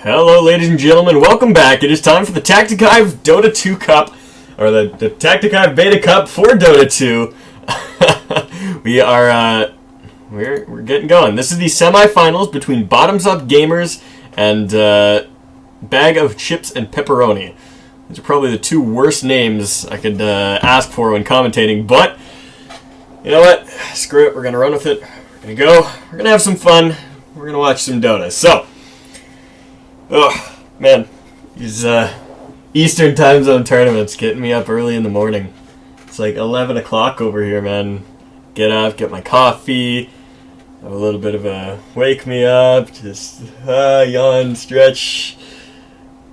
Hello, ladies and gentlemen. Welcome back. It is time for the Cptn.Canuck Dota 2 Cup, or the Cptn.Canuck Beta Cup for Dota 2. We're getting going. This is the semifinals between Bottoms Up Gaymers and Bag of Chips and Pepperoni. These are probably the two worst names I could ask for when commentating, but you know what? Screw it. We're gonna run with it. We're gonna go. We're gonna have some fun. We're gonna watch some Dota. So. Oh, man, these Eastern time zone tournaments getting me up early in the morning. It's like 11 o'clock over here, man. Get up, get my coffee, have a little bit of a wake me up, just yawn, stretch,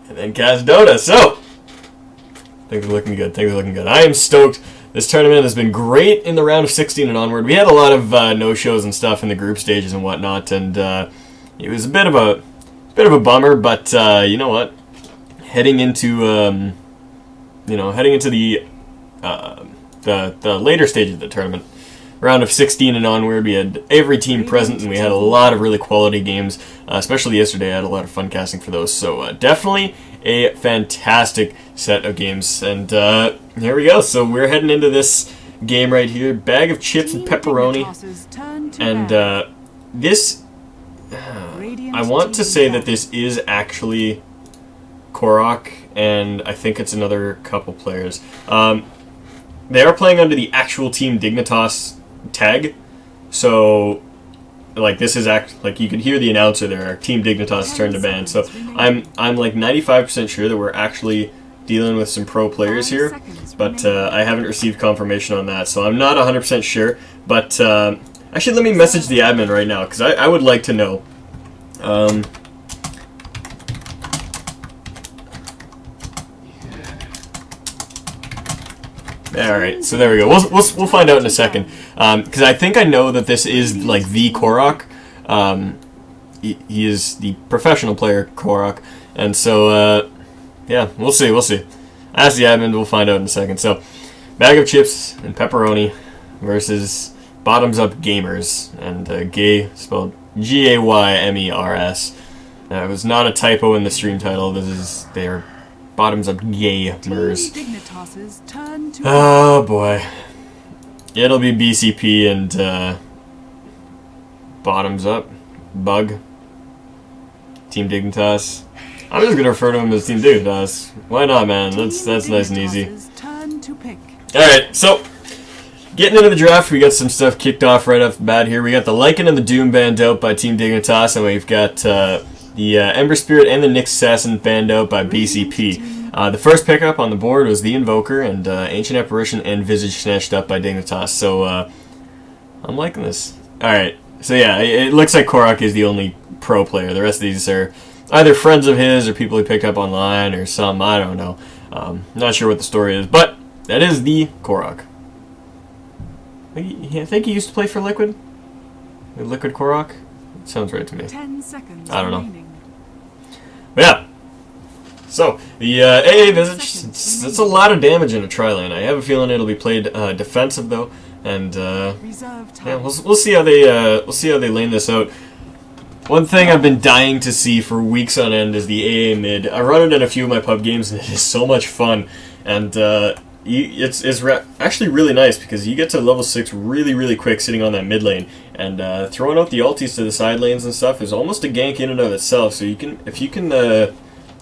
and then cast Dota. So, things are looking good, I am stoked. This tournament has been great in the round of 16 and onward. We had a lot of no-shows and stuff in the group stages and whatnot, and it was a bit of a bummer, but you know what? Heading into the later stages of the tournament, round of 16 and onward, we had every team present, and we had a lot of really quality games. Especially yesterday, I had a lot of fun casting for those. So definitely a fantastic set of games. And here we go. So we're heading into this game right here: Bag of Chips and Pepperoni, and this. I want to say that this is actually Korok, and I think it's another couple players. They are playing under the actual Team Dignitas tag, so like this is like you could hear the announcer there. Team Dignitas turned to ban, so I'm like 95% sure that we're actually dealing with some pro players here, but I haven't received confirmation on that, so I'm not 100% sure. But actually, let me message the admin right now because I would like to know. Alright, so there we go. We'll find out in a second. Because I think I know that this is like the Korok. He is the professional player Korok. And so, yeah, we'll see. Ask the admin, we'll find out in a second. So, Bag of Chips and Pepperoni versus Bottoms Up Gaymers. And Gay spelled Gaymers. That was not a typo in the stream title. This is their Bottoms Up Gaymers. Oh boy. It'll be BCP and Bottoms Up. Bug. Team Dignitas. I'm just gonna refer to him as Team Dignitas. Why not, man? That's nice and easy. Alright, so getting into the draft, we got some stuff kicked off right off the bat here. We got the Lycan and the Doom banned out by Team Dignitas, and we've got the Ember Spirit and the Nyx Assassin banned out by BCP. The first pickup on the board was the Invoker, and Ancient Apparition and Visage snatched up by Dignitas, so I'm liking this. Alright, so yeah, it looks like Korok is the only pro player. The rest of these are either friends of his or people he picked up online or some, I don't know. Not sure what the story is, but that is the Korok. I think he used to play for Liquid? Liquid Korok? Sounds right to me. 10 seconds I don't know. But yeah. So, the AA Visage, it's a lot of damage in a tri-lane. I have a feeling it'll be played defensive though, and yeah, we'll see how they lane this out. One thing I've been dying to see for weeks on end is the AA mid. I run it in a few of my pub games, and it is so much fun. And it's actually really nice because you get to level 6 really quick sitting on that mid lane, and throwing out the ultis to the side lanes and stuff is almost a gank in and of itself. So if you can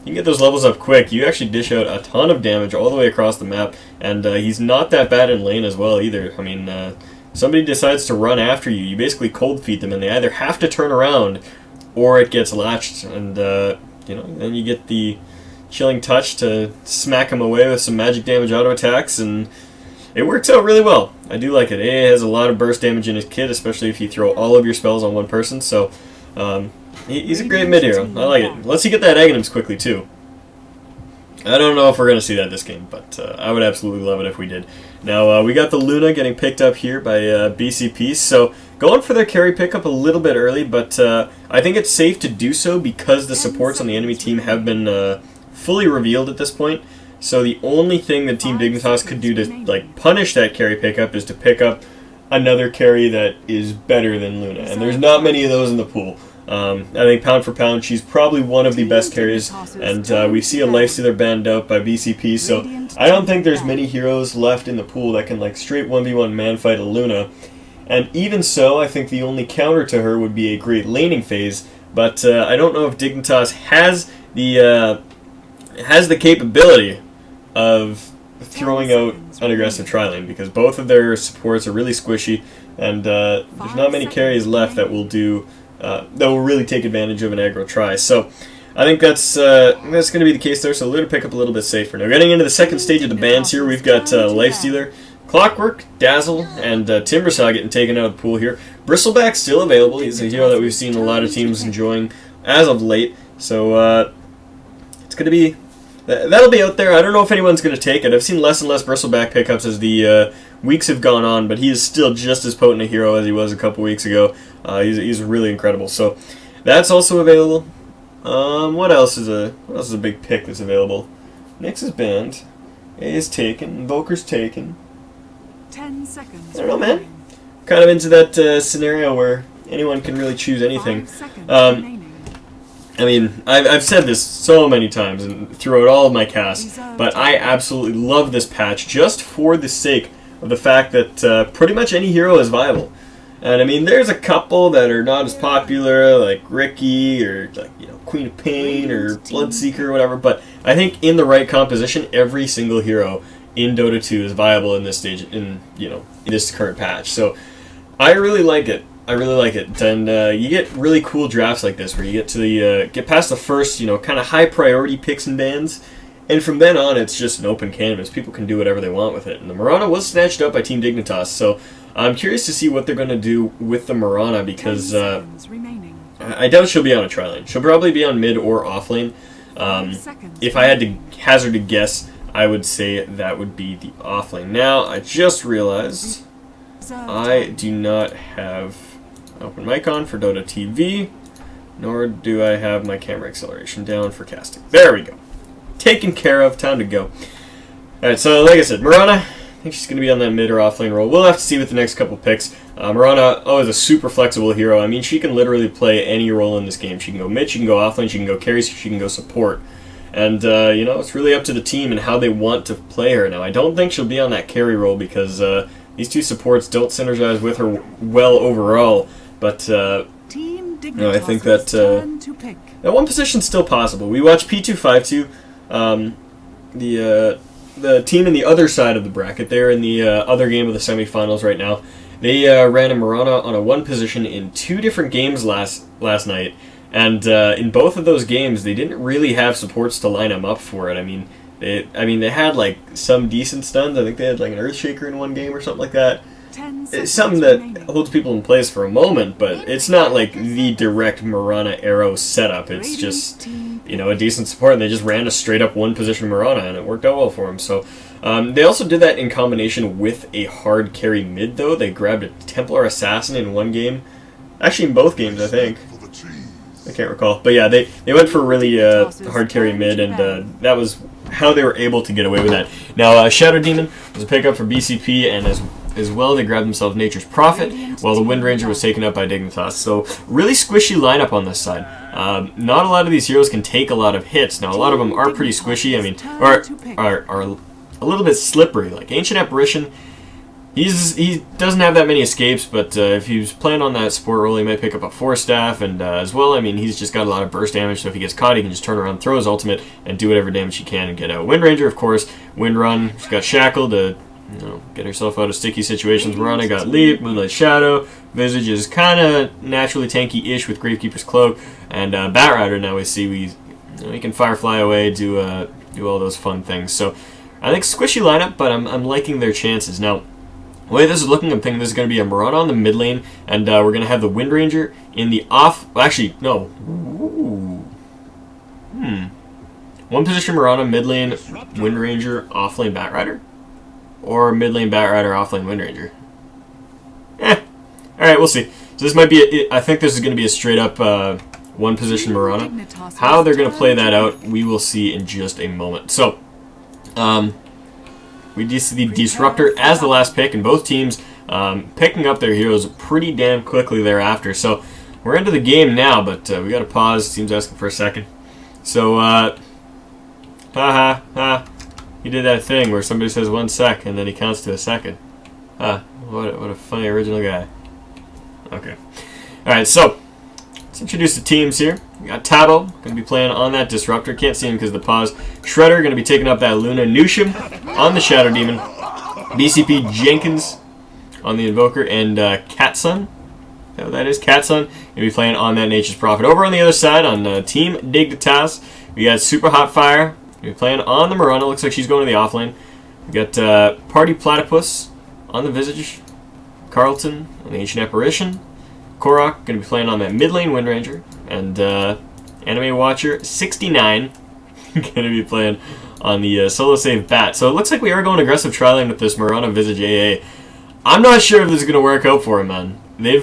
get those levels up quick, you actually dish out a ton of damage all the way across the map, and he's not that bad in lane as well either. I mean, somebody decides to run after you, you basically cold feed them, and they either have to turn around or it gets latched, and then you get the Chilling Touch to smack him away with some magic damage auto attacks, and it works out really well. I do like it. AA has a lot of burst damage in his kit, especially if you throw all of your spells on one person, so he's a great mid hero. I like it. Let's see get that Aghanims quickly too. I don't know if we're going to see that this game, but I would absolutely love it if we did. Now, we got the Luna getting picked up here by BCP, so going for their carry pickup a little bit early, but I think it's safe to do so because the supports on the enemy team have been fully revealed at this point. So the only thing that Team Dignitas could do to punish that carry pickup is to pick up another carry that is better than Luna, and there's not many of those in the pool. I think pound for pound, she's probably one of the best carries, and we see a Lifestealer banned out by BCP, so I don't think there's many heroes left in the pool that can like straight 1v1 man fight a Luna. And even so, I think the only counter to her would be a great laning phase, but I don't know if Dignitas has the capability of throwing out an aggressive tri-lane, because both of their supports are really squishy, and there's not many carries left that will do that will really take advantage of an aggro try. So I think that's going to be the case there, so we're going to pick up a little bit safer. Now getting into the second stage of the bans here, we've got Lifestealer, Clockwork, Dazzle, and Timbersaw getting taken out of the pool here. Bristleback still available. He's a hero that we've seen a lot of teams enjoying as of late, so it's going to be... That'll be out there. I don't know if anyone's going to take it. I've seen less and less Bristleback pickups as the weeks have gone on, but he is still just as potent a hero as he was a couple weeks ago. He's really incredible. So that's also available. What else is a big pick that's available? Nyx is banned. A is taken. Invoker's taken. 10 seconds. I don't know, man. Kind of into that scenario where anyone can really choose anything. I mean, I've said this so many times and throughout all of my casts, but I absolutely love this patch just for the sake of the fact that pretty much any hero is viable. And I mean, there's a couple that are not as popular, like Riki or like, you know, Queen of Pain or Bloodseeker or whatever, but I think in the right composition, every single hero in Dota 2 is viable in this stage, in this current patch. So I really like it. I really like it, and you get really cool drafts like this where you get to the get past the first, kind of high priority picks and bans, and from then on it's just an open canvas. People can do whatever they want with it. And the Mirana was snatched up by Team Dignitas, so I'm curious to see what they're going to do with the Mirana, because I doubt she'll be on a tri-lane. She'll probably be on mid or off lane. If I had to hazard a guess, I would say that would be the off lane. Now I just realized I do not have open mic on for Dota TV, nor do I have my camera acceleration down for casting. There we go. Taken care of. Time to go. Alright, so like I said, Mirana, I think she's going to be on that mid or offlane role. We'll have to see with the next couple picks. Mirana, is a super flexible hero. I mean, she can literally play any role in this game. She can go mid, she can go offlane, she can go carry, she can go support. And, it's really up to the team and how they want to play her. Now, I don't think she'll be on that carry role because these two supports don't synergize with her well overall. But I think that that one position's still possible. We watched P252, the team in the other side of the bracket. They're in the other game of the semifinals right now. They ran a Mirana on a one position in 2 different games last night, and in both of those games they didn't really have supports to line them up for it. I mean they had like some decent stuns. I think they had like an Earthshaker in one game or something like that. It's something that holds people in place for a moment, but it's not like the direct Mirana Arrow setup. It's just, a decent support, and they just ran a straight-up one-position Mirana, and it worked out well for them. So they also did that in combination with a hard carry mid, though. They grabbed a Templar Assassin in one game. Actually, in both games, I think. I can't recall. But yeah, they went for a really hard carry mid, and that was how they were able to get away with that. Now, Shadow Demon was a pickup for BCP, and as well, they grabbed themselves Nature's Prophet, while the Wind Ranger was taken up by Dignitas. So, really squishy lineup on this side. Not a lot of these heroes can take a lot of hits. Now, a lot of them are pretty squishy, are a little bit slippery. Like Ancient Apparition, he doesn't have that many escapes, but if he's playing on that support role, he might pick up a Force Staff, and as well, he's just got a lot of burst damage, so if he gets caught, he can just turn around, throw his ultimate, and do whatever damage he can and get out. Wind Ranger, of course, Wind Run, she's got Shackle to get herself out of sticky situations. Mirana got Leap, Moonlight Shadow. Visage is kind of naturally tanky-ish with Gravekeeper's Cloak, and Batrider. Now we see we can Firefly away, do all those fun things. So I think squishy lineup, but I'm liking their chances. Now, the way this is looking, I'm thinking this is going to be a Mirana on the mid lane, and we're going to have the Wind Ranger in the off. Actually, no. One position Mirana, mid lane Wind Ranger, off lane Batrider. Or mid lane Batrider, off lane Wind Ranger. Alright, we'll see. So this might be, I think this is going to be a straight up one position Mirana. How they're going to play that out, we will see in just a moment. So, we do see the Disruptor as the last pick, and both teams picking up their heroes pretty damn quickly thereafter. So, we're into the game now, but we got to pause. Team's asking for a second. So, he did that thing where somebody says 1 sec and then he counts to a second. What a funny original guy. Okay. Alright, so let's introduce the teams here. We got Tattle, going to be playing on that Disruptor. Can't see him because of the pause. Shredder, going to be taking up that Luna. Nushim on the Shadow Demon. BCP Jenkins on the Invoker. And Catsun. That is Catsun. Going to be playing on that Nature's Prophet. Over on the other side, on Team Dignitas, we got Super Hot Fire. Going to be playing on the Marana. Looks like she's going to the offlane. We got Party Platypus on the Visage. Carlton on the Ancient Apparition. Korok going to be playing on that mid lane Windranger. And Anime Watcher 69 going to be playing on the solo save Bat. So it looks like we are going aggressive tri-lane with this Marana Visage AA. I'm not sure if this is going to work out for him, man. There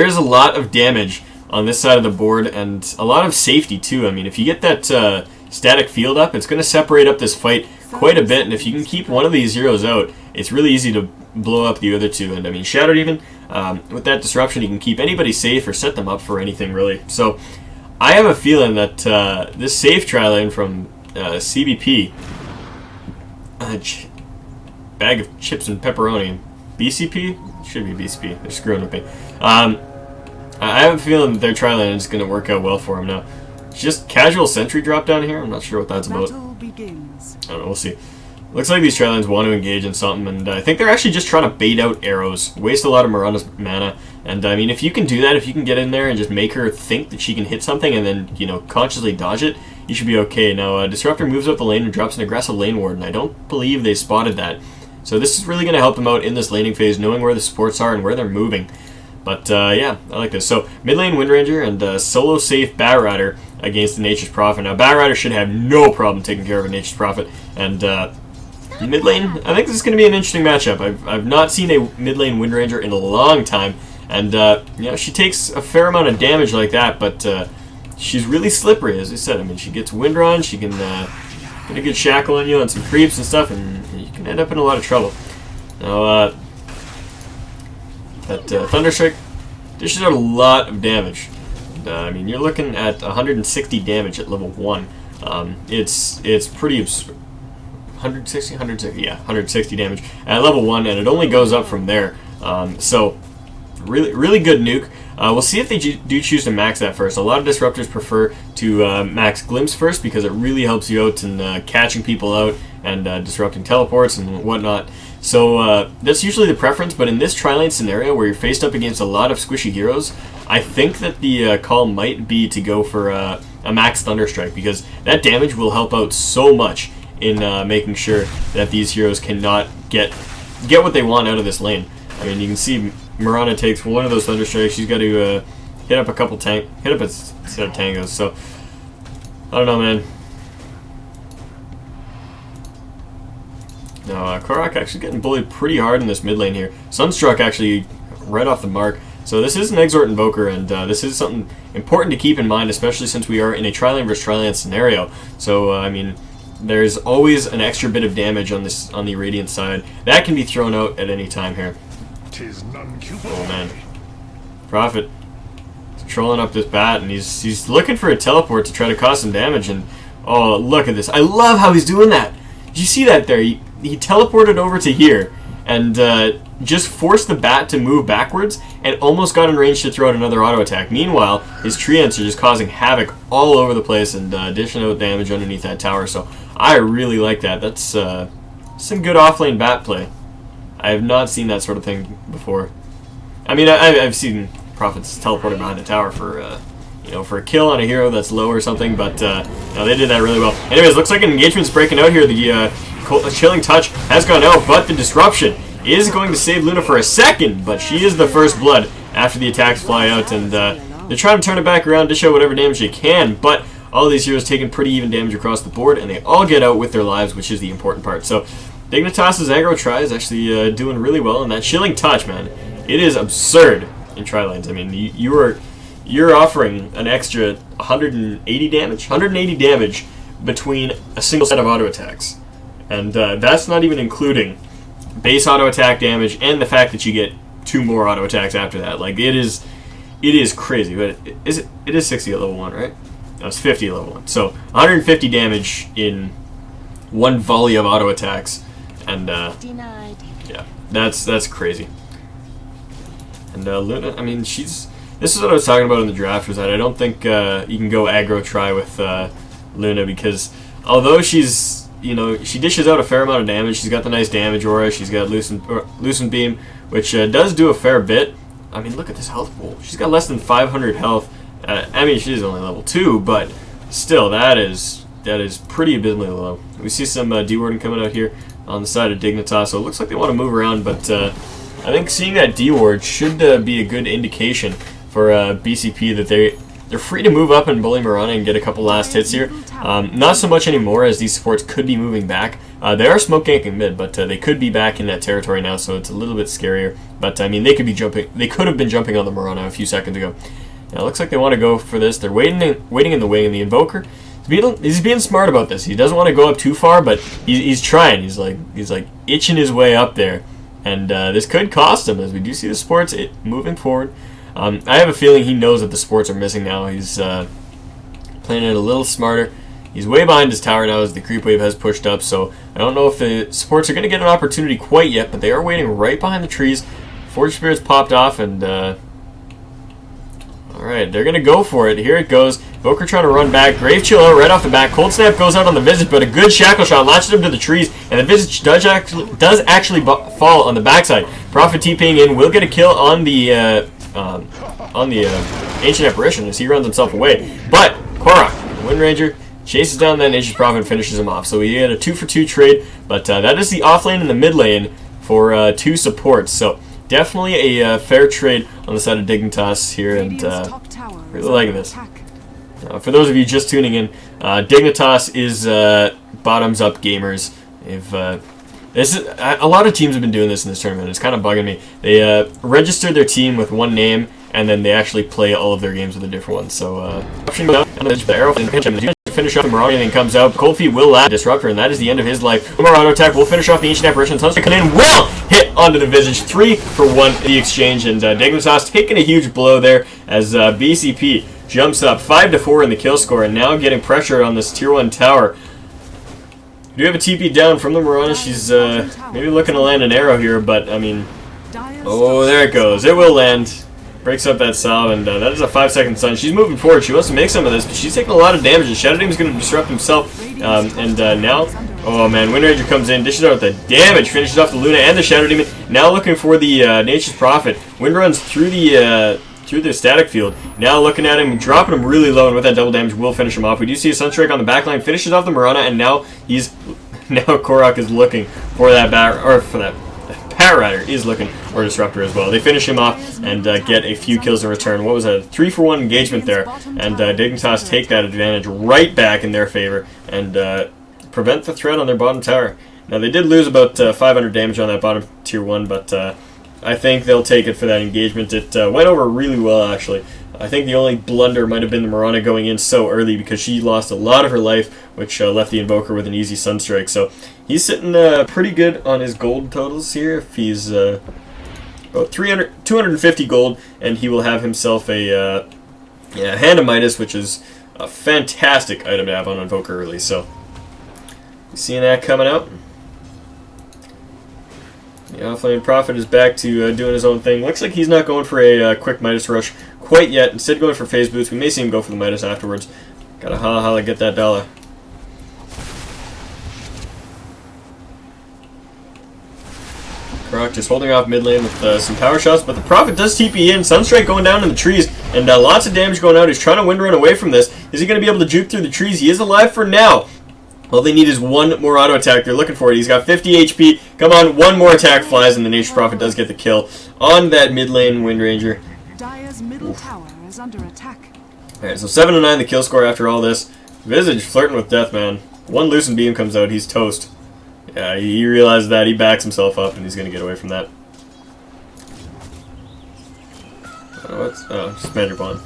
is a lot of damage on this side of the board and a lot of safety too. I mean, if you get that static field up, it's going to separate up this fight quite a bit, and if you can keep one of these heroes out, it's really easy to blow up the other two. And I mean, Shadow Demon, with that disruption, you can keep anybody safe or set them up for anything really. So I have a feeling that this safe tri-lane from CBP, bag of chips and pepperoni, BCP? Should be BCP. They're screwing with me. I have a feeling that their tri-lane is going to work out well for him now. Just casual sentry drop down here. I'm not sure what that's about. I don't know. We'll see. Looks like these tri-lanes want to engage in something, and I think they're actually just trying to bait out arrows, waste a lot of Marana's mana. And I mean, if you can do that, if you can get in there and just make her think that she can hit something and then, you know, consciously dodge it, you should be okay. Now, Disruptor moves up the lane and drops an aggressive lane ward, and I don't believe they spotted that. So this is really going to help them out in this laning phase, knowing where the supports are and where they're moving. But yeah, I like this. So mid lane Windranger and solo safe Batrider against the Nature's Prophet. Now Batrider should have no problem taking care of a Nature's Prophet. And mid lane, I think this is going to be an interesting matchup. I've not seen a mid lane Windranger in a long time. And you know, she takes a fair amount of damage like that, but she's really slippery, as I said. I mean, she gets Windrun, she can get a good shackle on you and some creeps and stuff, and you can end up in a lot of trouble. Now, that Thunderstrike dishes out a lot of damage. And, I mean, you're looking at 160 damage at level 1. It's pretty absurd. 160, yeah, 160 damage at level 1, and it only goes up from there. So, really good nuke. We'll see if they do choose to max that first. A lot of disruptors prefer to max Glimpse first because it really helps you out in catching people out and disrupting teleports and whatnot. So that's usually the preference, but in this tri-lane scenario where you're faced up against a lot of squishy heroes, I think that the call might be to go for a max Thunderstrike, because that damage will help out so much in making sure that these heroes cannot get what they want out of this lane. I mean, you can see Marana takes one of those Thunderstrikes. She's got to hit up a set of tangos. So I don't know, man. Now, Korok actually getting bullied pretty hard in this mid lane here. Sunstruck actually right off the mark. So this is an Exort Invoker, and this is something important to keep in mind, especially since we are in a tri-lane versus tri-lane scenario. So, I mean, there's always an extra bit of damage on the Radiant side. That can be thrown out at any time here. Oh, man. Prophet is trolling up this bat, and he's looking for a teleport to try to cause some damage, and oh, look at this. I love how he's doing that. Did you see that there? He teleported over to here and just forced the bat to move backwards and almost got in range to throw out another auto attack. Meanwhile, his treants are just causing havoc all over the place and dishing out damage underneath that tower. So I really like that. That's some good offlane bat play. I have not seen that sort of thing before. I mean, I've seen Prophets teleported behind the tower for for a kill on a hero that's low or something, but no, they did that really well. Anyways, looks like an engagement's breaking out here. The Chilling Touch has gone out, but the disruption is going to save Luna for a second, but she is the first blood after the attacks fly out, and they're trying to turn it back around to show whatever damage they can, but all these heroes taking pretty even damage across the board, and they all get out with their lives, which is the important part. So Dignitas' aggro try is actually doing really well, and that Chilling Touch, man, it is absurd in tri-lanes. I mean, you're offering an extra 180 damage between a single set of auto attacks. And that's not even including base auto attack damage and the fact that you get 2 more auto attacks after that. Like, it is crazy. But it is 60 at level 1, right? No, it's 50 at level 1. So 150 damage in one volley of auto attacks, and yeah, that's crazy. And Luna, I mean, this is what I was talking about in the draft, was that I don't think you can go aggro try with Luna, because although she's, you know, she dishes out a fair amount of damage, she's got the nice damage aura, she's got Loosen Beam, which does do a fair bit. I mean, look at this health pool. She's got less than 500 health. I mean, she's only level 2, but still, that is pretty abysmally low. We see some D-Warden coming out here on the side of Dignitas, so it looks like they want to move around, but I think seeing that D-Ward should be a good indication for BCP that they're free to move up and bully Mirana and get a couple last hits here. Not so much anymore, as these supports could be moving back. They are smoke ganking mid, but they could be back in that territory now, so it's a little bit scarier. But I mean, they could have been jumping on the Mirana a few seconds ago. Now, it looks like they want to go for this. They're waiting in the wing, and the Invoker, he's being smart about this. He doesn't want to go up too far, but he's trying. He's like itching his way up there, and this could cost him, as we do see the supports moving forward. I have a feeling he knows that the supports are missing now. He's playing it a little smarter. He's way behind his tower now as the creep wave has pushed up, so I don't know if the supports are going to get an opportunity quite yet, but they are waiting right behind the trees. Forge Spirit's popped off, and alright, they're going to go for it. Here it goes. Invoker trying to run back. Grave Chill out right off the bat. Cold Snap goes out on the Visage, but a good Shackle Shot launches him to the trees, and the Visage does actually fall on the backside. Prophet TPing in will get a kill on the Ancient Apparition as he runs himself away. But Korok, the Wind Ranger, chases down that Nature's Prophet and finishes him off. So we get a 2-for-2 trade, but that is the off lane and the mid lane for 2 supports. So definitely a fair trade on the side of Dignitas here, and really liking this. For those of you just tuning in, Dignitas is bottoms up gamers. A lot of teams have been doing this in this tournament. It's kind of bugging me. They register their team with one name, and then they actually play all of their games with a different one. So, option down on the arrow finish off the Marauder, and comes out. Cold Feet will land Disruptor, and that is the end of his life. The Marauder attack will finish off the Ancient Apparition. Sunstrike come in, will hit onto the Visage. 3 for 1 in the exchange, and Dignitas taking a huge blow there as BCP jumps up 5-4 in the kill score, and now getting pressure on this tier 1 tower. We do have a TP down from the Mirana. She's maybe looking to land an arrow here, but I mean, oh, there it goes. It will land. Breaks up that salve, and that is a 5-second stun. She's moving forward. She wants to make some of this, but she's taking a lot of damage. And Shadow Demon's going to disrupt himself. Now, oh man, Wind Ranger comes in, dishes out the damage, finishes off the Luna and the Shadow Demon. Now looking for the Nature's Prophet. Wind runs through the static field. Now looking at him, dropping him really low, and with that double damage will finish him off. We do see a Sunstrike on the back line, finishes off the Mirana, and now Korok is looking for that Pat Rider is looking for a Disruptor as well. They finish him off and get a few kills in return. What was that? 3-for-1 engagement there, and Dignitas take that advantage right back in their favor and prevent the threat on their bottom tower. Now they did lose about 500 damage on that bottom tier 1, but I think they'll take it for that engagement. It went over really well, actually. I think the only blunder might have been the Mirana going in so early, because she lost a lot of her life, which left the Invoker with an easy Sunstrike. So he's sitting pretty good on his gold totals here. If he's about 250 gold, and he will have himself a Hand of Midas, which is a fantastic item to have on Invoker early. So you seeing that coming out? The Offlane Prophet is back to doing his own thing. Looks like he's not going for a quick Midas rush quite yet. Instead going for phase boots. We may see him go for the Midas afterwards. Gotta holla holla, get that dollar. Korok just holding off mid lane with some power shots, but the Prophet does TP in. Sunstrike going down in the trees, and lots of damage going out. He's trying to wind run away from this. Is he going to be able to juke through the trees? He is alive for now. All they need is one more auto attack. They're looking for it. He's got 50 HP. Come on, one more attack flies, and the Nature's Prophet does get the kill on that mid lane Wind Ranger. Dire's middle tower is under attack. Alright, so 7-9 the kill score after all this. Visage flirting with death, man. One Loosened Beam comes out, he's toast. Yeah, he realizes that. He backs himself up, and he's going to get away from that. Just Magic Wand.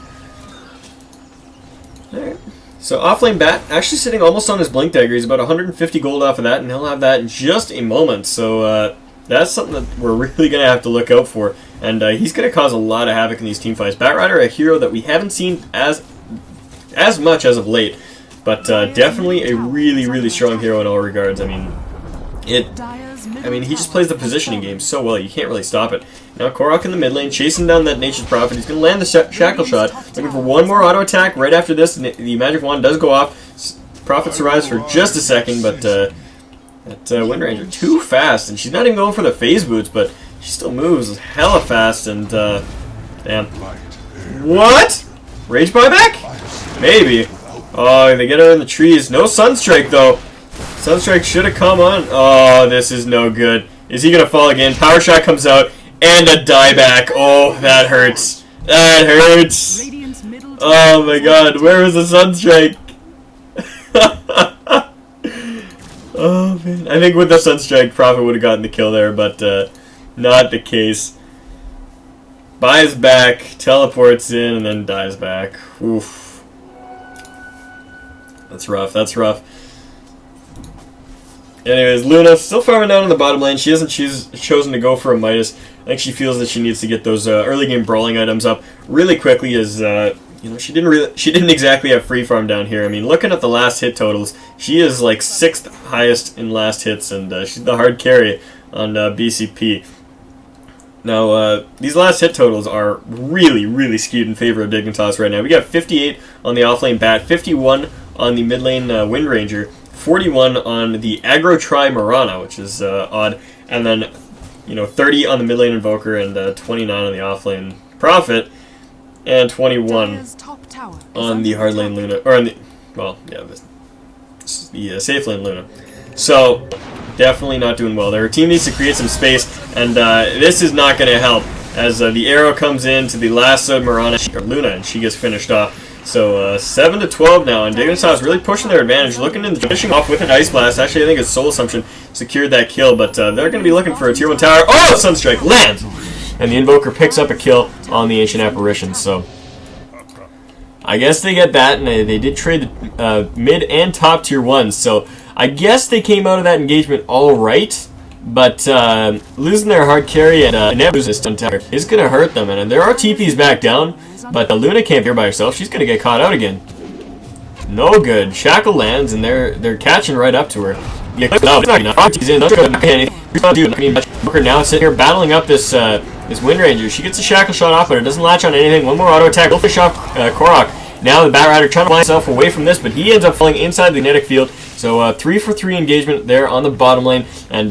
Alright. So offlane Bat actually sitting almost on his Blink Dagger. He's about 150 gold off of that, and he'll have that in just a moment. So that's something that we're really going to have to look out for and he's going to cause a lot of havoc in these team fights. Batrider, a hero that we haven't seen as much as of late, but definitely a really, really strong hero in all regards. I mean, he just plays the positioning game so well, you can't really stop it. Now Korok in the mid lane, chasing down that Nature's Prophet. He's going to land the Shackle Shot, looking for one more auto attack right after this. The Magic Wand does go off. Prophet survives for just a second, but that Wind Ranger too fast, and she's not even going for the phase boots, but she still moves hella fast, and damn. What? Rage buyback? Maybe. Oh, they get her in the trees. No Sunstrike, though. Sunstrike should have come on. Oh, this is no good. Is he going to fall again? Power Shot comes out, and a dieback. Oh, that hurts. That hurts. Oh my god, where was the Sunstrike? Oh man, I think with the Sunstrike, Prophet would have gotten the kill there, but not the case. Buys back, teleports in, and then dies back. Oof. That's rough, that's rough. Anyways, Luna still farming down in the bottom lane. She hasn't chosen to go for a Midas. I think she feels that she needs to get those early game brawling items up really quickly, as she didn't exactly have free farm down here. I mean, looking at the last hit totals, she is like 6th highest in last hits, and she's the hard carry on BCP. Now, these last hit totals are really, really skewed in favor of Dignitas right now. We got 58 on the offlane Bat, 51 on the mid lane Wind Ranger, 41 on the aggro Tri Marana, which is odd, and then 30 on the mid lane Invoker, and 29 on the offlane Prophet, and 21 on the hard lane Luna, or on the safe lane Luna. So definitely not doing well. Their team needs to create some space, and this is not going to help, as the arrow comes into the last Marana or Luna, and she gets finished off. So 7-12 now, and Dignitas really pushing their advantage, looking into finishing off with an Ice Blast. Actually, I think it's Soul Assumption secured that kill, but they're going to be looking for a tier 1 tower. Oh, Sunstrike lands! And the Invoker picks up a kill on the Ancient Apparition, so I guess they get that, and they did trade the mid and top tier 1s, so I guess they came out of that engagement alright, but losing their hard carry and never lose this stun tower is going to hurt them, and there are TPs back down, but Luna can't be here by herself. She's going to get caught out again. No good. Shackle lands, and they're catching right up to her. Booker now sitting here battling up this Wind Ranger. She gets a Shackle Shot off, but it doesn't latch on anything. One more auto attack. Will fish off Korok. Now the Batrider trying to line himself away from this, but he ends up falling inside the kinetic field. So 3 for 3 engagement there on the bottom lane, and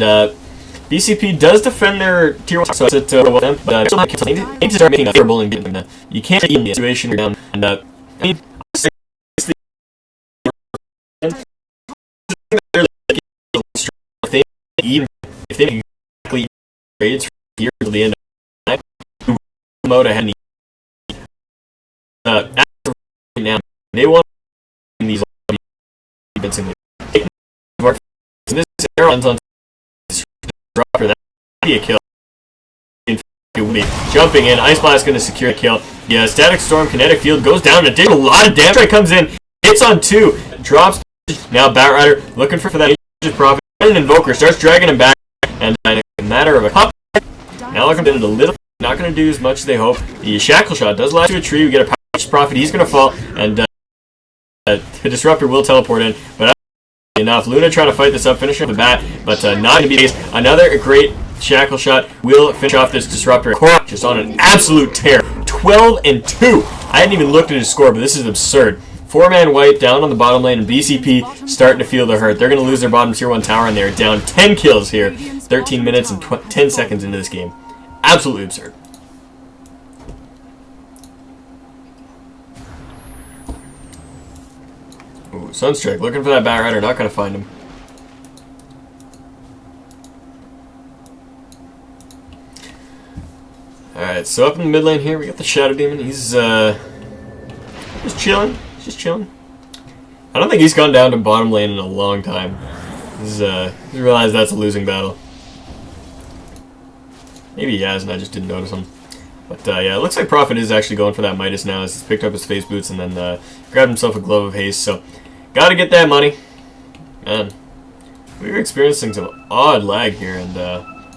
BCP does defend their tier 1, so it's well them, but they need to start making a favorable engagement. You can't take the situation down, and I mean, even if they make trades here till the end of the night, mode ahead now they want these this arrow ends on dropper. That would be a kill. Jumping in, Ice Blast going to secure a kill. Yeah, Static Storm, Kinetic Field goes down and did a lot of damage. Comes in, hits on 2, drops. Now Batrider looking for that Prophet. An Invoker starts dragging him back, and in a matter of a couple. Now looking in a little, not going to do as much as they hope. The Shackle Shot does latch to a tree. We get a Prophet. He's going to fall, and the Disruptor will teleport in, but enough. Luna trying to fight this up, finish up the bat, but not going to be the case. Another great Shackle Shot will finish off this Disruptor. Korok just on an absolute tear. 12-2. I hadn't even looked at his score, but this is absurd. 4-man wipe down on the bottom lane, and BCP starting to feel the hurt. They're going to lose their bottom tier 1 tower, and they're down 10 kills here. 13 minutes and 10 seconds into this game. Absolutely absurd. Ooh, Sunstrike looking for that Batrider, not going to find him. Alright, so up in the mid lane here, we got the Shadow Demon. He's just chilling. Just chilling. I don't think he's gone down to bottom lane in a long time. He's realized that's a losing battle. Maybe he has, and I just didn't notice him. But yeah, it looks like Prophet is actually going for that Midas now, as he's picked up his face boots and then grabbed himself a Glove of Haste. So, gotta get that money. Man, we were experiencing some odd lag here, and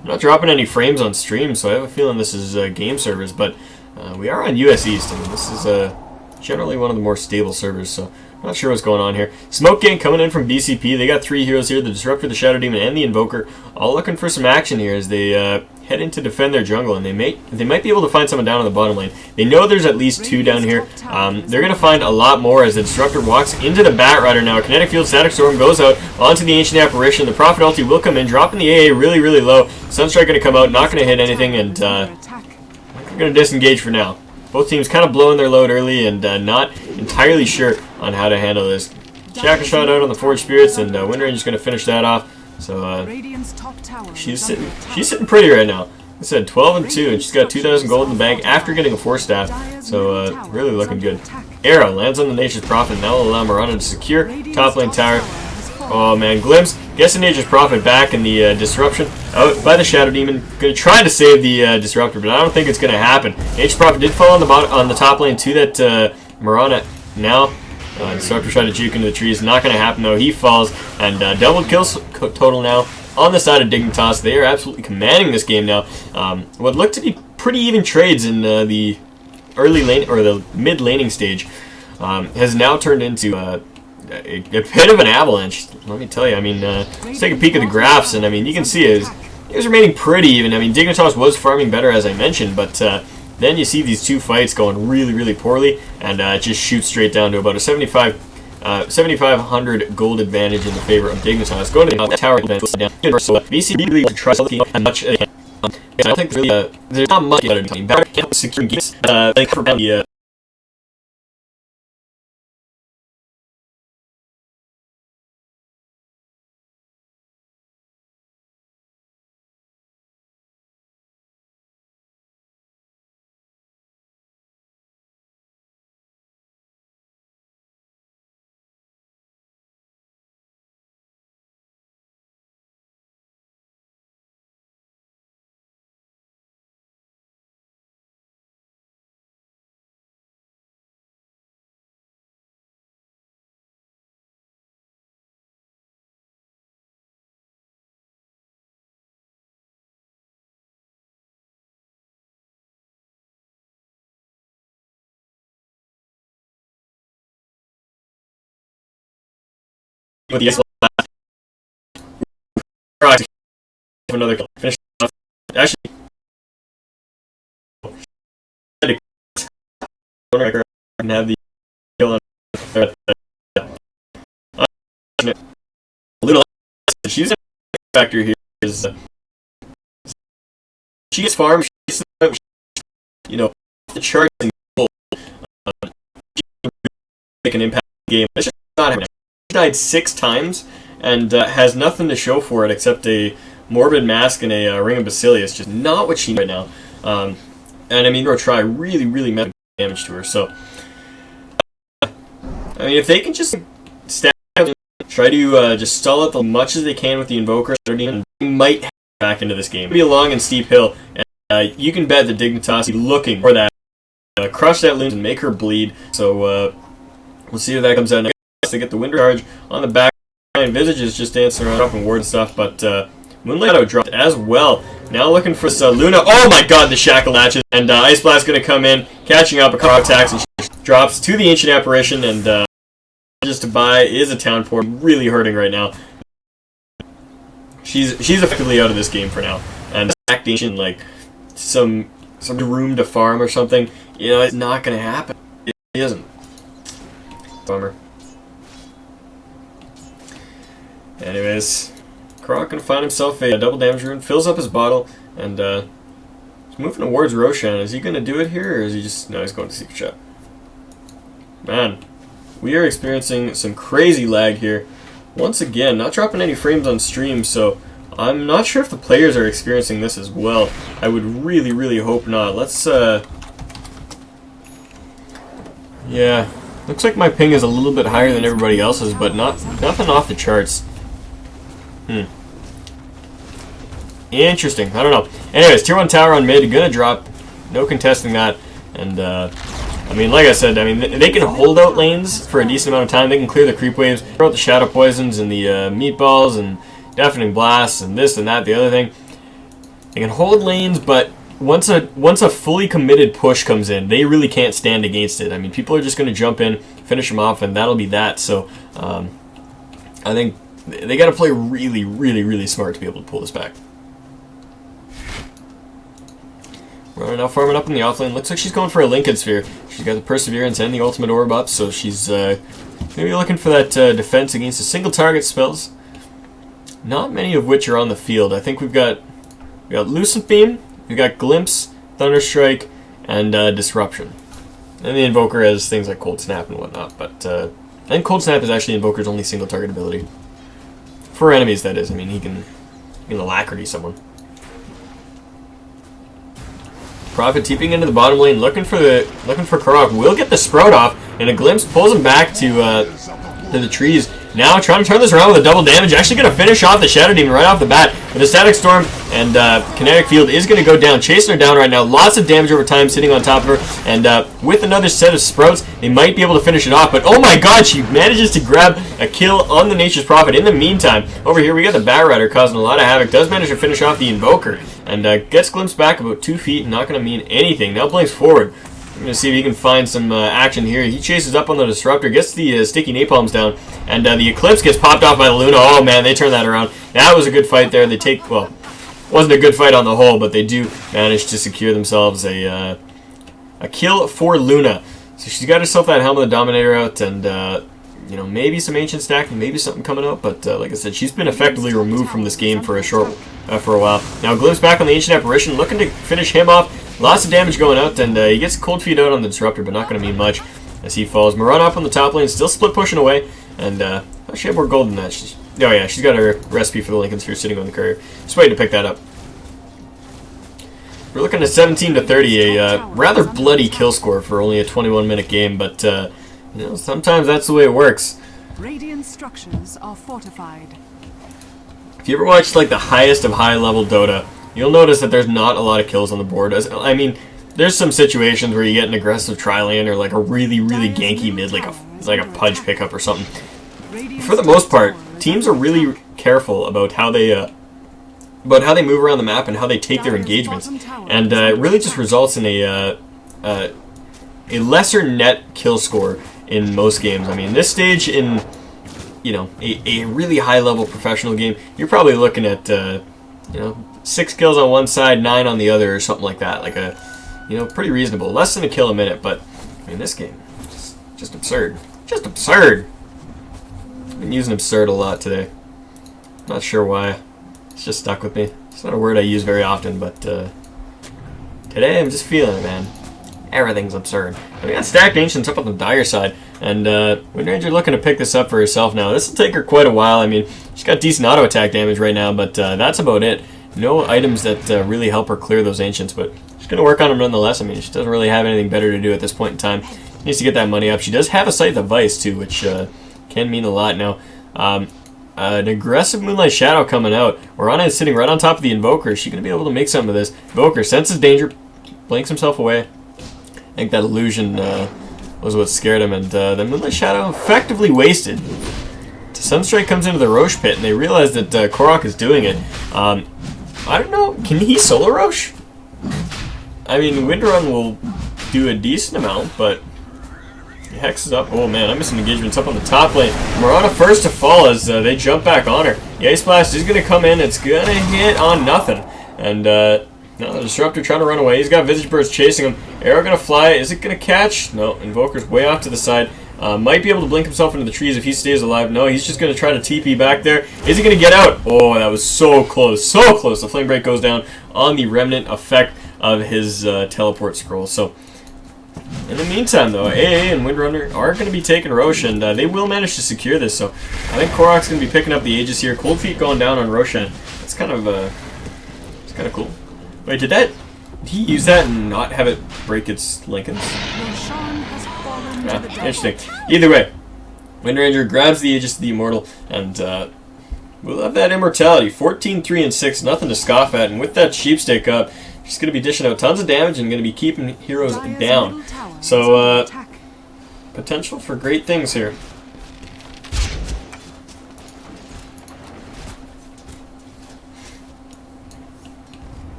I'm not dropping any frames on stream, so I have a feeling this is game servers, but we are on US East. I mean, this is generally one of the more stable servers, so I'm not sure what's going on here. Smoke Gang coming in from BCP. They got 3 heroes here, the Disruptor, the Shadow Demon, and the Invoker, all looking for some action here as they head in to defend their jungle, and they might be able to find someone down in the bottom lane. They know there's at least 2 down here. They're going to find a lot more as the Disruptor walks into the Bat Rider now. Kinetic Field, Static Storm goes out onto the Ancient Apparition. The Prophet ulti will come in, dropping the AA really, really low. Sunstrike going to come out, not going to hit anything, and they're going to disengage for now. Both teams kind of blowing their load early and not entirely sure on how to handle this. Shackle shot out on the Forged Spirits, and Windrange is going to finish that off. So she's sitting pretty right now. I said 12 and 2, and she's got 2,000 gold in the bank after getting a 4-staff. So really looking good. Arrow lands on the Nature's Prophet, and that will allow Mirana to secure top lane tower. Oh man, Glimpse gets the Nature's Prophet back in the disruption out by the Shadow Demon. Going to try to save the Disruptor, but I don't think it's going to happen. Nature's Prophet did fall on the top lane to that Mirana. Now Disruptor tried to juke into the trees. Not going to happen though. He falls, and double kills total now on the side of Dignitas. They are absolutely commanding this game now. What looked to be pretty even trades in the early lane or the mid laning stage has now turned into a bit of an avalanche. Let me tell you. I mean, let's take a peek at the graphs, and I mean you can see it was remaining pretty even. I mean, Dignitas was farming better as I mentioned, but then you see these 2 fights going really, really poorly, and it just shoots straight down to about a 7,500 gold advantage in the favor of Dignitas. Going to the tower down. So BCB really trust much. I don't think really, there's not much better than better securing games. For the another finish actually and have the kill on a little. She's a factor here is she gets farmed, she's the charts and make an impact in the game. It's just not happening. She died 6 times and has nothing to show for it except a Morbid Mask and a Ring of Basilius. Just not what she needs right now. And I mean, they'll try really, really massive damage to her. So, I mean, if they can just stack up and try to just stall it as much as they can with the Invoker, they might head back into this game. It'll be a long and steep hill, and you can bet that Dignitas is looking for that, crush that Loon and make her bleed. So, we'll see if that comes out. They get the Wind Charge on the back. And Visage is just dancing around up and ward and stuff, but Moonlight out dropped as well. Now looking for Luna. Oh my god, the Shackle latches. And Ice Blast going to come in, catching up a couple attacks, and she drops to the Ancient Apparition, and just to buy is a Town Port. Really hurting right now. She's effectively out of this game for now. And Ancient, like some room to farm or something, it's not going to happen. It isn't. Bummer. Anyways, Croc gonna find himself a double damage rune, fills up his bottle, and he's moving towards Roshan. Is he gonna do it here, or is he just... No, he's going to Secret Shop. Man, we are experiencing some crazy lag here. Once again, not dropping any frames on stream, so I'm not sure if the players are experiencing this as well. I would really, really hope not. Let's, yeah, looks like my ping is a little bit higher than everybody else's, but nothing off the charts. Interesting. I don't know. Anyways, tier 1 tower on mid, gonna drop. No contesting that. And, I mean, like I said, I mean, they can hold out lanes for a decent amount of time. They can clear the creep waves, throw out the shadow poisons and the meatballs and deafening blasts and this and that, the other thing. They can hold lanes, but once a fully committed push comes in, they really can't stand against it. I mean, people are just going to jump in, finish them off, and that'll be that. So I think they got to play really, really, really smart to be able to pull this back. Running now, farming up in the offlane. Looks like she's going for a Lincoln Sphere. She's got the Perseverance and the Ultimate Orb up, so she's going to be looking for that defense against a single target spells. Not many of which are on the field. I think we got Lucent Beam, we've got Glimpse, Thunderstrike, and Disruption. And the Invoker has things like Cold Snap and whatnot, but I think Cold Snap is actually Invoker's only single target ability. For enemies, that is. I mean, he can alacrity someone. Prophet TPing into the bottom lane, looking for Karuak. Will get the Sprout off, and a Glimpse pulls him back to the trees. Now trying to turn this around with a double damage. Actually going to finish off the Shadow Demon right off the bat with a Static Storm, and Kinetic Field is going to go down, chasing her down right now. Lots of damage over time sitting on top of her, and with another set of Sprouts, they might be able to finish it off. But oh my god, she manages to grab a kill on the Nature's Prophet. In the meantime, over here we got the Bat Rider causing a lot of havoc. Does manage to finish off the Invoker, and gets glimpsed back about 2 feet. Not going to mean anything. Now blinks forward. I'm going to see if he can find some action here. He chases up on the Disruptor, gets the sticky napalms down, and the Eclipse gets popped off by the Luna. Oh man, they turn that around. That was a good fight there. They take, well, wasn't a good fight on the whole, but they do manage to secure themselves a kill for Luna. So she's got herself that Helm of the Dominator out, and you know, maybe some Ancient Stack, maybe something coming out, but like I said, she's been effectively removed from this game for a while. Now Glimpse back on the Ancient Apparition, looking to finish him off. Lots of damage going out, and he gets Cold Feet out on the Disruptor, but not going to mean much as he falls. Marana up on the top lane, still split pushing away, and she had more gold than that. She's got her recipe for the Lincoln Sphere sitting on the courier. Just waiting to pick that up. We're looking at 17-30, a rather bloody kill score for only a 21-minute game, but you know, sometimes that's the way it works. Radiant structures are fortified. If you ever watched like the highest of high-level Dota, you'll notice that there's not a lot of kills on the board. I mean, there's some situations where you get an aggressive tri-lane or like a really, really ganky mid, like a Pudge pickup or something. For the most part, teams are really careful about how they move around the map and how they take their engagements, and it really just results in a lesser net kill score in most games. I mean, this stage in, you know, a really high-level professional game, you're probably looking at you know, 6 kills on one side, 9 on the other, or something like that. Like a, you know, pretty reasonable. Less than a kill a minute, but I mean, this game, just absurd. Just absurd. I've been using absurd a lot today. Not sure why. It's just stuck with me. It's not a word I use very often, but today I'm just feeling it, man. Everything's absurd. And we got Stacked Ancients up on the Dire side, and Windranger looking to pick this up for herself now. This will take her quite a while. I mean, she's got decent auto attack damage right now, but that's about it. No items that really help her clear those Ancients, but she's going to work on them nonetheless. I mean, she doesn't really have anything better to do at this point in time. She needs to get that money up. She does have a Scythe of Vice, too, which can mean a lot now. An aggressive Moonlight Shadow coming out. Morana is sitting right on top of the Invoker. Is she going to be able to make something of this? Invoker senses danger, blinks himself away. I think that illusion was what scared him, and the Moonlight Shadow effectively wasted. Sunstrike comes into the Roche pit, and they realize that Korok is doing it. I don't know, can he solo Roche? I mean, Windrun will do a decent amount, but Hex is up. Oh man, I'm missing engagements up on the top lane. Marana first to fall as they jump back on her. The Ice Blast is going to come in, it's going to hit on nothing. And now the Disruptor trying to run away. He's got Visage Birds chasing him. Arrow going to fly. Is it going to catch? No. Invoker's way off to the side. Might be able to blink himself into the trees if he stays alive. No, he's just going to try to TP back there. Is he going to get out? Oh, that was so close. So close. The Flame Break goes down on the remnant effect of his teleport scroll. So, in the meantime, though, AA and Windrunner are going to be taking Roshan. They will manage to secure this. So, I think Korok's going to be picking up the Aegis here. Cold Feet going down on Roshan. That's kind of cool. Wait, did he use that and not have it break its Lincolns? Yeah, interesting. Either way, Windranger grabs the Aegis of the Immortal, and we'll have that immortality. 14, 3, and 6, nothing to scoff at. And with that Sheepstick up, she's going to be dishing out tons of damage and going to be keeping heroes down. So, potential for great things here.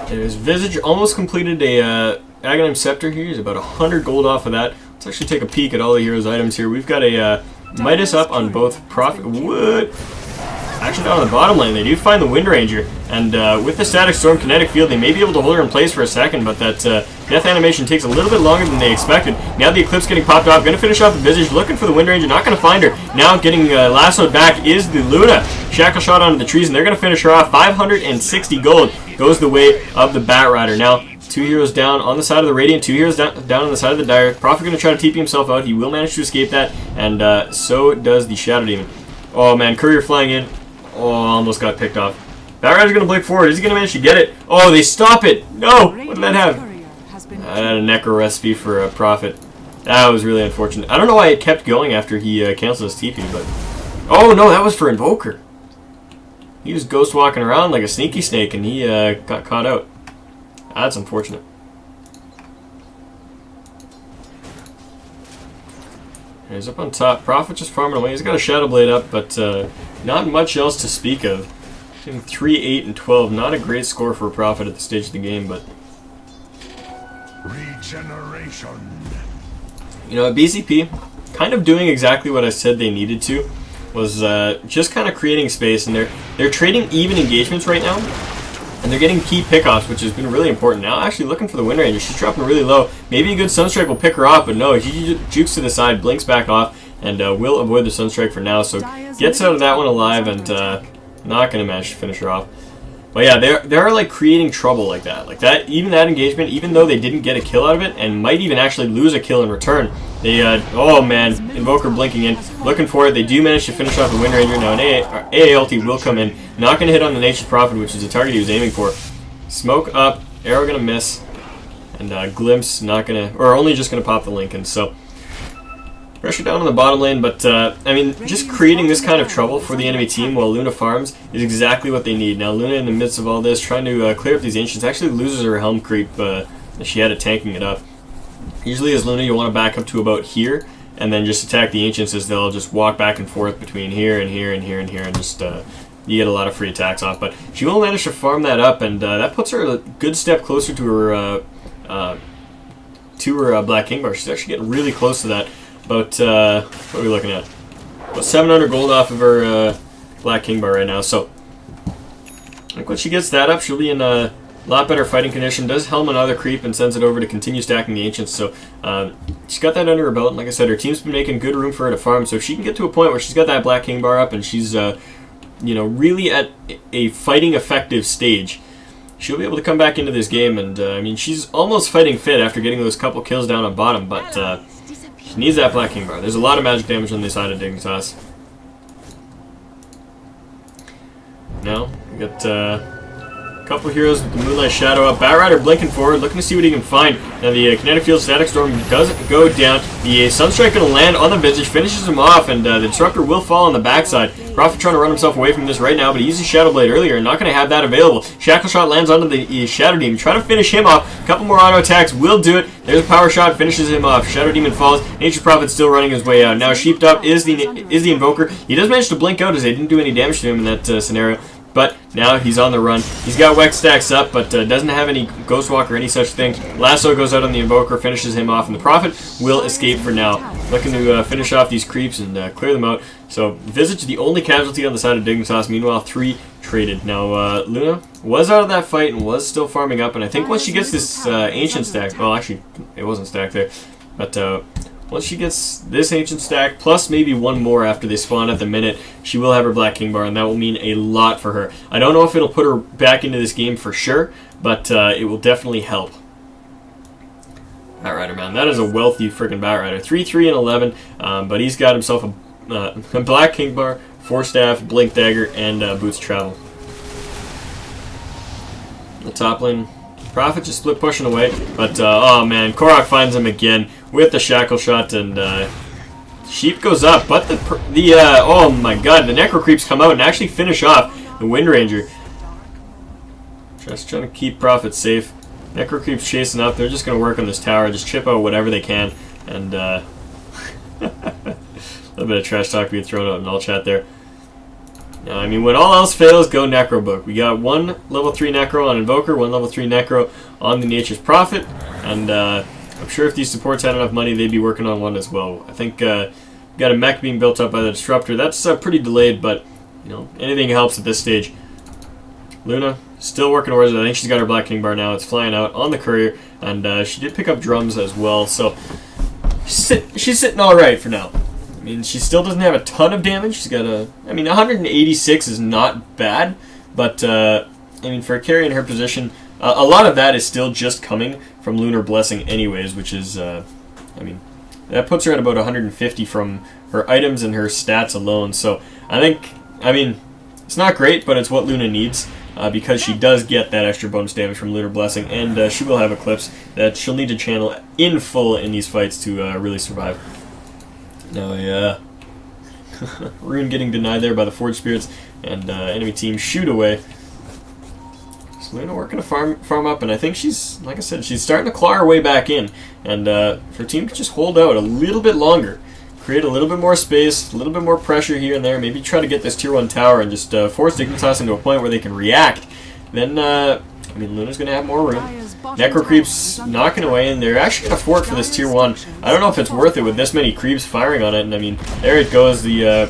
His Visage almost completed a Aghanim Scepter here. He's about 100 gold off of that. Let's actually take a peek at all the heroes' items here. We've got a Midas up on both Prophet. What? Actually, down on the bottom lane, they do find the Wind Ranger. And with the Static Storm Kinetic Field, they may be able to hold her in place for a second, but that death animation takes a little bit longer than they expected. Now the Eclipse getting popped off. Going to finish off the Visage, looking for the Wind Ranger, not going to find her. Now getting lassoed back is the Luna. Shackle shot onto the trees, and they're going to finish her off. 560 gold goes the way of the Bat Rider. Now, 2 heroes down on the side of the Radiant, 2 heroes down on the side of the Dire. Prophet going to try to TP himself out. He will manage to escape that, and so does the Shadow Demon. Oh man, Courier flying in. Oh, almost got picked off. Bat Rider's going to blink forward. Is he going to manage to get it? Oh, they stop it! No! What did that have? I had a Necro recipe for a Prophet. That was really unfortunate. I don't know why it kept going after he canceled his TP, but... Oh no, that was for Invoker. He was ghost walking around like a sneaky snake, and he got caught out. That's unfortunate. He's up on top. Prophet just farming away. He's got a Shadow Blade up, but not much else to speak of. 3, 8, and 12. Not a great score for a Prophet at this stage of the game, but... Regeneration. You know, at BCP, kind of doing exactly what I said they needed to, was just kind of creating space, and they're trading even engagements right now. And they're getting key pickoffs, which has been really important. Now, actually looking for the Wind Ranger. She's dropping really low. Maybe a good Sunstrike will pick her off, but no, he jukes to the side, blinks back off, and will avoid the Sunstrike for now. So gets out of that one alive, and not going to manage to finish her off. But yeah, they're like creating trouble like that. Like that, even that engagement, even though they didn't get a kill out of it, and might even actually lose a kill in return, they, oh man, Invoker blinking in, looking for it. They do manage to finish off the Wind Ranger. Now an AA ulti will come in. Not going to hit on the Nature's Prophet, which is the target he was aiming for. Smoke up, arrow going to miss, and Glimpse not going to, or only just going to pop the Lincoln. So pressure down on the bottom lane, but I mean, just creating this kind of trouble for the enemy team while Luna farms is exactly what they need. Now Luna, in the midst of all this, trying to clear up these Ancients, actually loses her Helm Creep. She had it tanking it up. Usually as Luna, you want to back up to about here, and then just attack the Ancients as they'll just walk back and forth between here and here and here and here, and just you get a lot of free attacks off. But she will manage to farm that up, and that puts her a good step closer to her Black King Bar. She's actually getting really close to that. About, what are we looking at? About 700 gold off of her Black King Bar right now. So, I think when she gets that up, she'll be in a lot better fighting condition. Does helm another creep and sends it over to continue stacking the Ancients. So, she's got that under her belt. And like I said, her team's been making good room for her to farm. So if she can get to a point where she's got that Black King Bar up and she's, you know, really at a fighting effective stage, she'll be able to come back into this game. And, I mean, she's almost fighting fit after getting those couple kills down on bottom. But, she needs that Black King Bar. There's a lot of magic damage on the side of Dignitas. Now, we got a couple heroes with the Moonlight Shadow up. Bat Rider blinking forward, looking to see what he can find. Now the Kinetic Field Static Storm doesn't go down. The Sunstrike going to land on the Visage, finishes him off, and the Disruptor will fall on the backside. Prophet trying to run himself away from this right now, but he used his Shadow Blade earlier, and not going to have that available. Shackle Shot lands onto the Shadow Demon, trying to finish him off. A couple more auto attacks will do it. There's a Power Shot, finishes him off. Shadow Demon falls. Nature's Prophet still running his way out. Now Sheeped Up is the Invoker. He does manage to blink out as they didn't do any damage to him in that scenario. But now he's on the run. He's got Wex stacks up, but doesn't have any Ghost Walk or any such thing. Lasso goes out on the Invoker, finishes him off, and the Prophet will escape for now. Looking to finish off these creeps and clear them out. So Visage, the only casualty on the side of Dignitas. Meanwhile, 3 traded. Now Luna was out of that fight and was still farming up, and I think once she gets this Ancient stack, well, actually, it wasn't stacked there, but once she gets this Ancient stack, plus maybe one more after they spawn at the minute, she will have her Black King Bar, and that will mean a lot for her. I don't know if it'll put her back into this game for sure, but it will definitely help. Bat Rider, man, that is a wealthy freaking Bat Rider. 3, 3, and 11, but he's got himself a Black King Bar, 4 Staff, Blink Dagger, and Boots Travel. The top lane, Prophet just split pushing away, but oh man, Korok finds him again with the Shackle Shot, and Sheep goes up, but oh my god, the Necro Creeps come out and actually finish off the Wind Ranger. Just trying to keep Prophet safe. Necro Creeps chasing up, they're just going to work on this tower, just chip out whatever they can, and a little bit of trash talk being thrown out in all chat there. I mean, when all else fails, go Necro Book. We got one level 3 Necro on Invoker, one level 3 Necro on the Nature's Prophet, and I'm sure if these supports had enough money, they'd be working on one as well. I think got a mech being built up by the Disruptor. That's pretty delayed, but you know, anything helps at this stage. Luna still working orders. I think she's got her Black King Bar now. It's flying out on the courier, and she did pick up drums as well. So she's sitting all right for now. I mean, she still doesn't have a ton of damage. She's got I mean, 186 is not bad, but I mean, for a carry in her position, a lot of that is still just coming from Lunar Blessing anyways, which is, I mean, that puts her at about 150 from her items and her stats alone. So I think, I mean, it's not great, but it's what Luna needs, because she does get that extra bonus damage from Lunar Blessing, and she will have Eclipse that she'll need to channel in full in these fights to really survive. Now, yeah, Rune getting denied there by the Forge Spirits, and enemy team shoot away. So Luna working to farm up, and I think she's, like I said, she's starting to claw her way back in, and if her team could just hold out a little bit longer, create a little bit more space, a little bit more pressure here and there, maybe try to get this tier 1 tower and just force Dignitas into a point where they can react, then, I mean, Luna's going to have more room. Necro Creeps knocking away, and they're actually going to fort for this tier 1. I don't know if it's worth it with this many creeps firing on it, and I mean, there it goes, the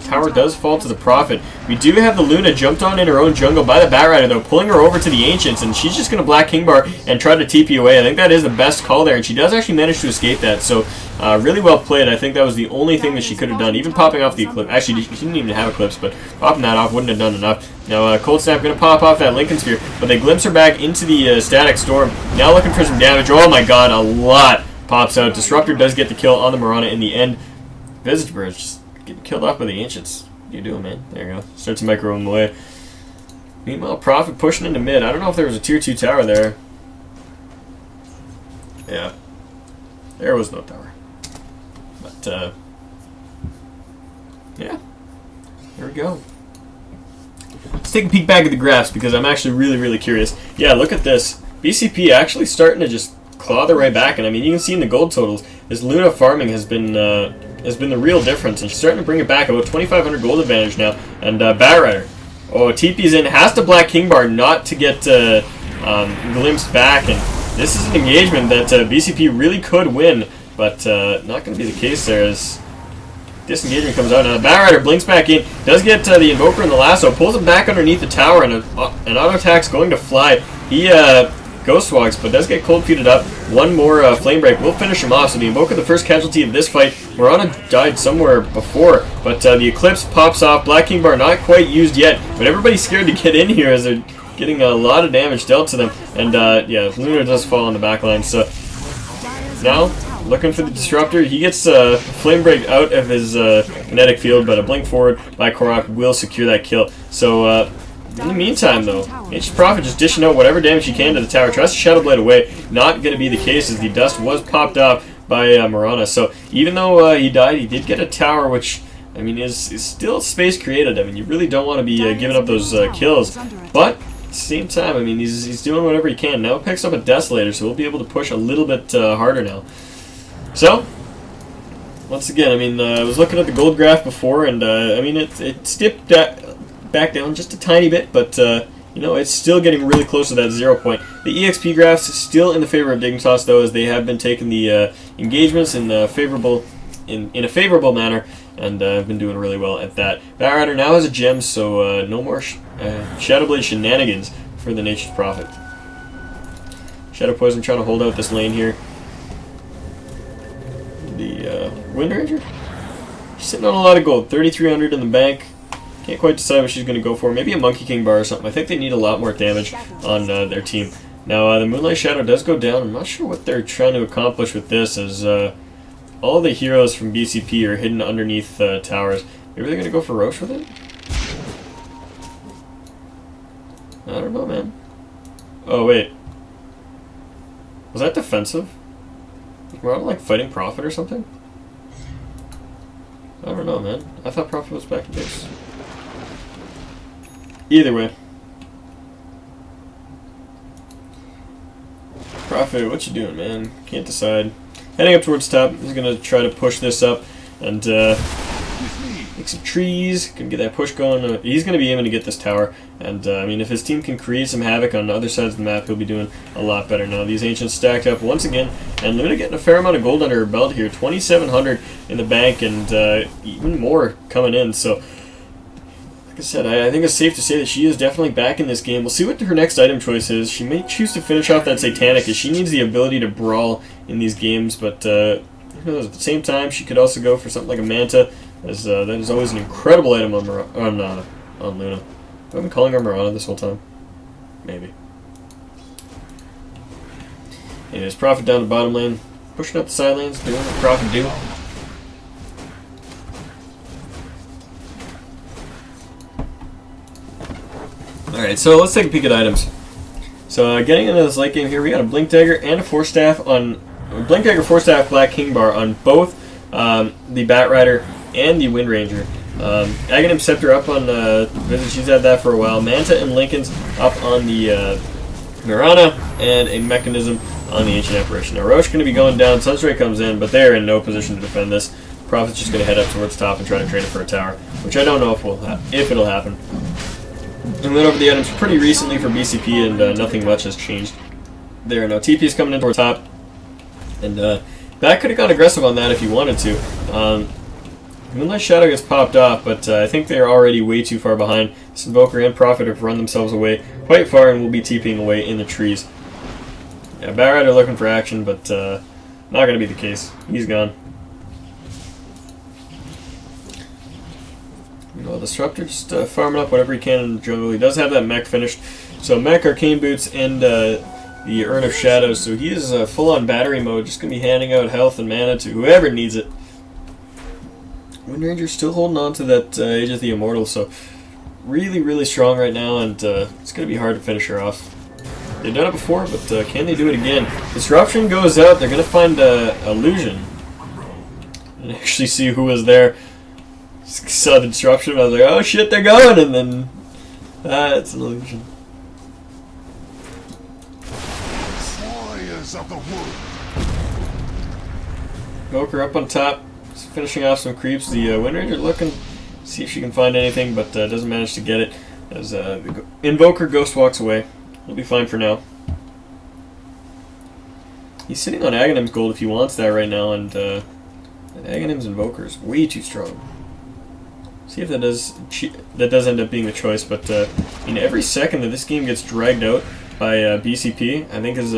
tower does fall to the Prophet. We do have the Luna jumped on in her own jungle by the Batrider, though, pulling her over to the Ancients, and she's just going to Black King Bar and try to TP away. I think that is the best call there, and she does actually manage to escape that, so really well played. I think that was the only thing that she could have done, even popping off the Eclipse. Actually, she didn't even have Eclipse, but popping that off wouldn't have done enough. Now, Cold Snap going to pop off that Lincoln Sphere, but they glimpse her back into the Static Storm. Now looking for some damage. Oh my god, a lot pops out. Disruptor does get the kill on the Mirana in the end. Visage Birds just getting killed off by the Ancients. What are you doing, man? There you go. Starts to micro him away. Meanwhile, Prophet pushing into mid. I don't know if there was a tier 2 tower there. Yeah. There was no tower. But, yeah. There we go. Let's take a peek back at the graphs, because I'm actually really curious. Yeah, look at this. BCP actually starting to just claw their way back, and I mean, you can see in the gold totals, this Luna farming has been the real difference, and she's starting to bring it back. About 2,500 gold advantage now, and Batrider. Oh, TP's in, has to Black King Bar not to get glimpsed back, and this is an engagement that BCP really could win, but not going to be the case there as disengagement comes out. Now the Batrider blinks back in, does get the Invoker in the lasso, pulls him back underneath the tower, and an auto attack's going to fly. He Ghost Walks, but does get cold feeded up. One more Flame Break will finish him off, so the Invoker, the first casualty of this fight. Mirana died somewhere before, but the Eclipse pops off. Black King Bar not quite used yet, but everybody's scared to get in here as they're getting a lot of damage dealt to them. And yeah, Lunar does fall on the back line, so now looking for the Disruptor. He gets Flame Break out of his kinetic field, but a blink forward by Korok will secure that kill. So in the meantime, though, Ancient Prophet just dishing out whatever damage he can to the tower. Tries to Shadow Blade away. Not going to be the case, as the dust was popped off by Mirana. So even though he died, he did get a tower, which, I mean, is still space created. I mean, you really don't want to be giving up those kills. But at the same time, I mean, he's doing whatever he can. Now picks up a Desolator, so we'll be able to push a little bit harder now. So, once again, I mean, I was looking at the gold graph before, and I mean, it dipped back down just a tiny bit, but you know, it's still getting really close to that 0 point. The EXP graphs still in the favor of Dignitas, though, as they have been taking the engagements in a favorable manner, and have been doing really well at that. Batrider now has a gem, so no more Shadow Blade shenanigans for the Nature's Prophet. Shadow Poison trying to hold out this lane here. The Wind Ranger, she's sitting on a lot of gold, 3,300 in the bank. Can't quite decide what she's going to go for. Maybe a Monkey King Bar or something. I think they need a lot more damage on their team. Now, the Moonlight Shadow does go down. I'm not sure what they're trying to accomplish with this, as all the heroes from BCP are hidden underneath towers. Maybe they're going to go for Roche with it? I don't know, man. Oh, wait. Was that defensive? We're on, like, fighting Prophet or something? I don't know, man. I thought Prophet was back in base. Either way. Prophet, what you doing, man? Can't decide. Heading up towards top. He's going to try to push this up. And Take some trees, can get that push going. He's going to be aiming to get this tower, and I mean, if his team can create some havoc on the other sides of the map, he'll be doing a lot better. Now these Ancients stacked up once again, and Luna getting a fair amount of gold under her belt here, 2,700 in the bank, and even more coming in. So, like I said, I think it's safe to say that she is definitely back in this game. We'll see what her next item choice is. She may choose to finish off that Satanic, as she needs the ability to brawl in these games, but who knows, at the same time, she could also go for something like a Manta, as that is always an incredible item on Luna. Have I been calling her Mirana this whole time? Maybe. Anyways, Prophet down the bottom lane, pushing up the side lanes, doing what Prophet do. Alright, so let's take a peek at items. So getting into this late game here, we got a Blink Dagger and a Force Staff on Blink Dagger, Force Staff, Black King Bar on both the Bat Rider and the Wind Ranger. Aghanim Scepter up on Visit, she's had that for a while. Manta and Lincoln's up on the Mirana, and a Mechanism on the Ancient Apparition. Now Roche going to be going down, Sunstray comes in, but they're in no position to defend this. Prophet's just going to head up towards top and try to trade it for a tower, which I don't know if it'll happen. And went over the items pretty recently for BCP, and nothing much has changed there. Now TP's coming in towards top, and that could have gone aggressive on that if you wanted to. Moonlight Shadow gets popped off, but I think they're already way too far behind. This Invoker and Prophet have run themselves away quite far and will be TPing away in the trees. Yeah, Bat Rider looking for action, but not going to be the case. He's gone. Well, Disruptor just farming up whatever he can in the jungle. He does have that mech finished. So mech, Arcane Boots, and the Urn of Shadows. So he is full-on battery mode, just going to be handing out health and mana to whoever needs it. Wind Ranger's still holding on to that Age of the Immortal, so really, really strong right now, and it's going to be hard to finish her off. They've done it before, but can they do it again? Disruption goes out, they're going to find Illusion. And actually see who was there. Saw the Disruption, I was like, oh shit, they're going, and then it's an Illusion. Warriors of the wood. Invoker up on top. Finishing off some creeps. The Wind Ranger looking, see if she can find anything, but doesn't manage to get it. As the Invoker Ghost walks away. He'll be fine for now. He's sitting on Aghanim's gold if he wants that right now, and Aghanim's Invoker is way too strong. See if that does end up being the choice, but in every second that this game gets dragged out by BCP, I think is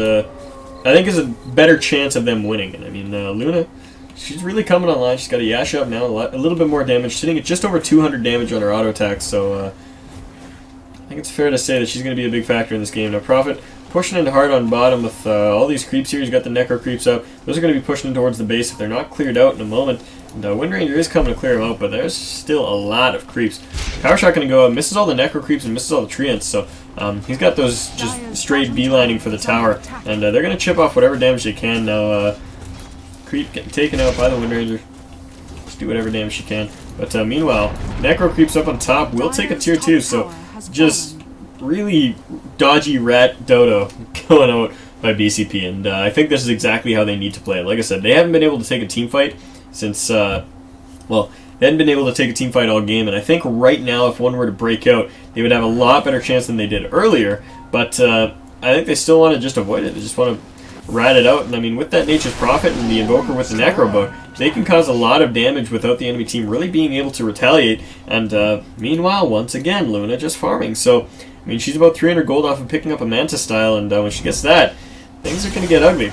a better chance of them winning. And I mean, Luna, she's really coming online. She's got a Yash up now, a little bit more damage, sitting at just over 200 damage on her auto attack, so I think it's fair to say that she's going to be a big factor in this game. Now Prophet pushing in hard on bottom with all these creeps here. He's got the Necro creeps up. Those are going to be pushing towards the base if they're not cleared out in a moment. And Wind Ranger is coming to clear them out, but there's still a lot of creeps. Power Shot going to go up, misses all the Necro creeps and misses all the Treants, so he's got those just straight beelining for the tower, and they're going to chip off whatever damage they can. Now Creep getting taken out by the Wind Ranger. Just do whatever damage she can. But meanwhile, Necro creeps up on top. Will take a tier 2, so just really dodgy rat dodo going out by BCP, and I think this is exactly how they need to play it. Like I said, they haven't been able to take a team fight since, well, they hadn't been able to take a team fight all game, and I think right now if one were to break out, they would have a lot better chance than they did earlier, but I think they still want to just avoid it. They just want to rat it out, and I mean, with that Nature's Prophet and the Invoker with the Necro Book, they can cause a lot of damage without the enemy team really being able to retaliate, and meanwhile, once again, Luna just farming. So, I mean, she's about 300 gold off of picking up a Manta style, and when she gets that, things are going to get ugly.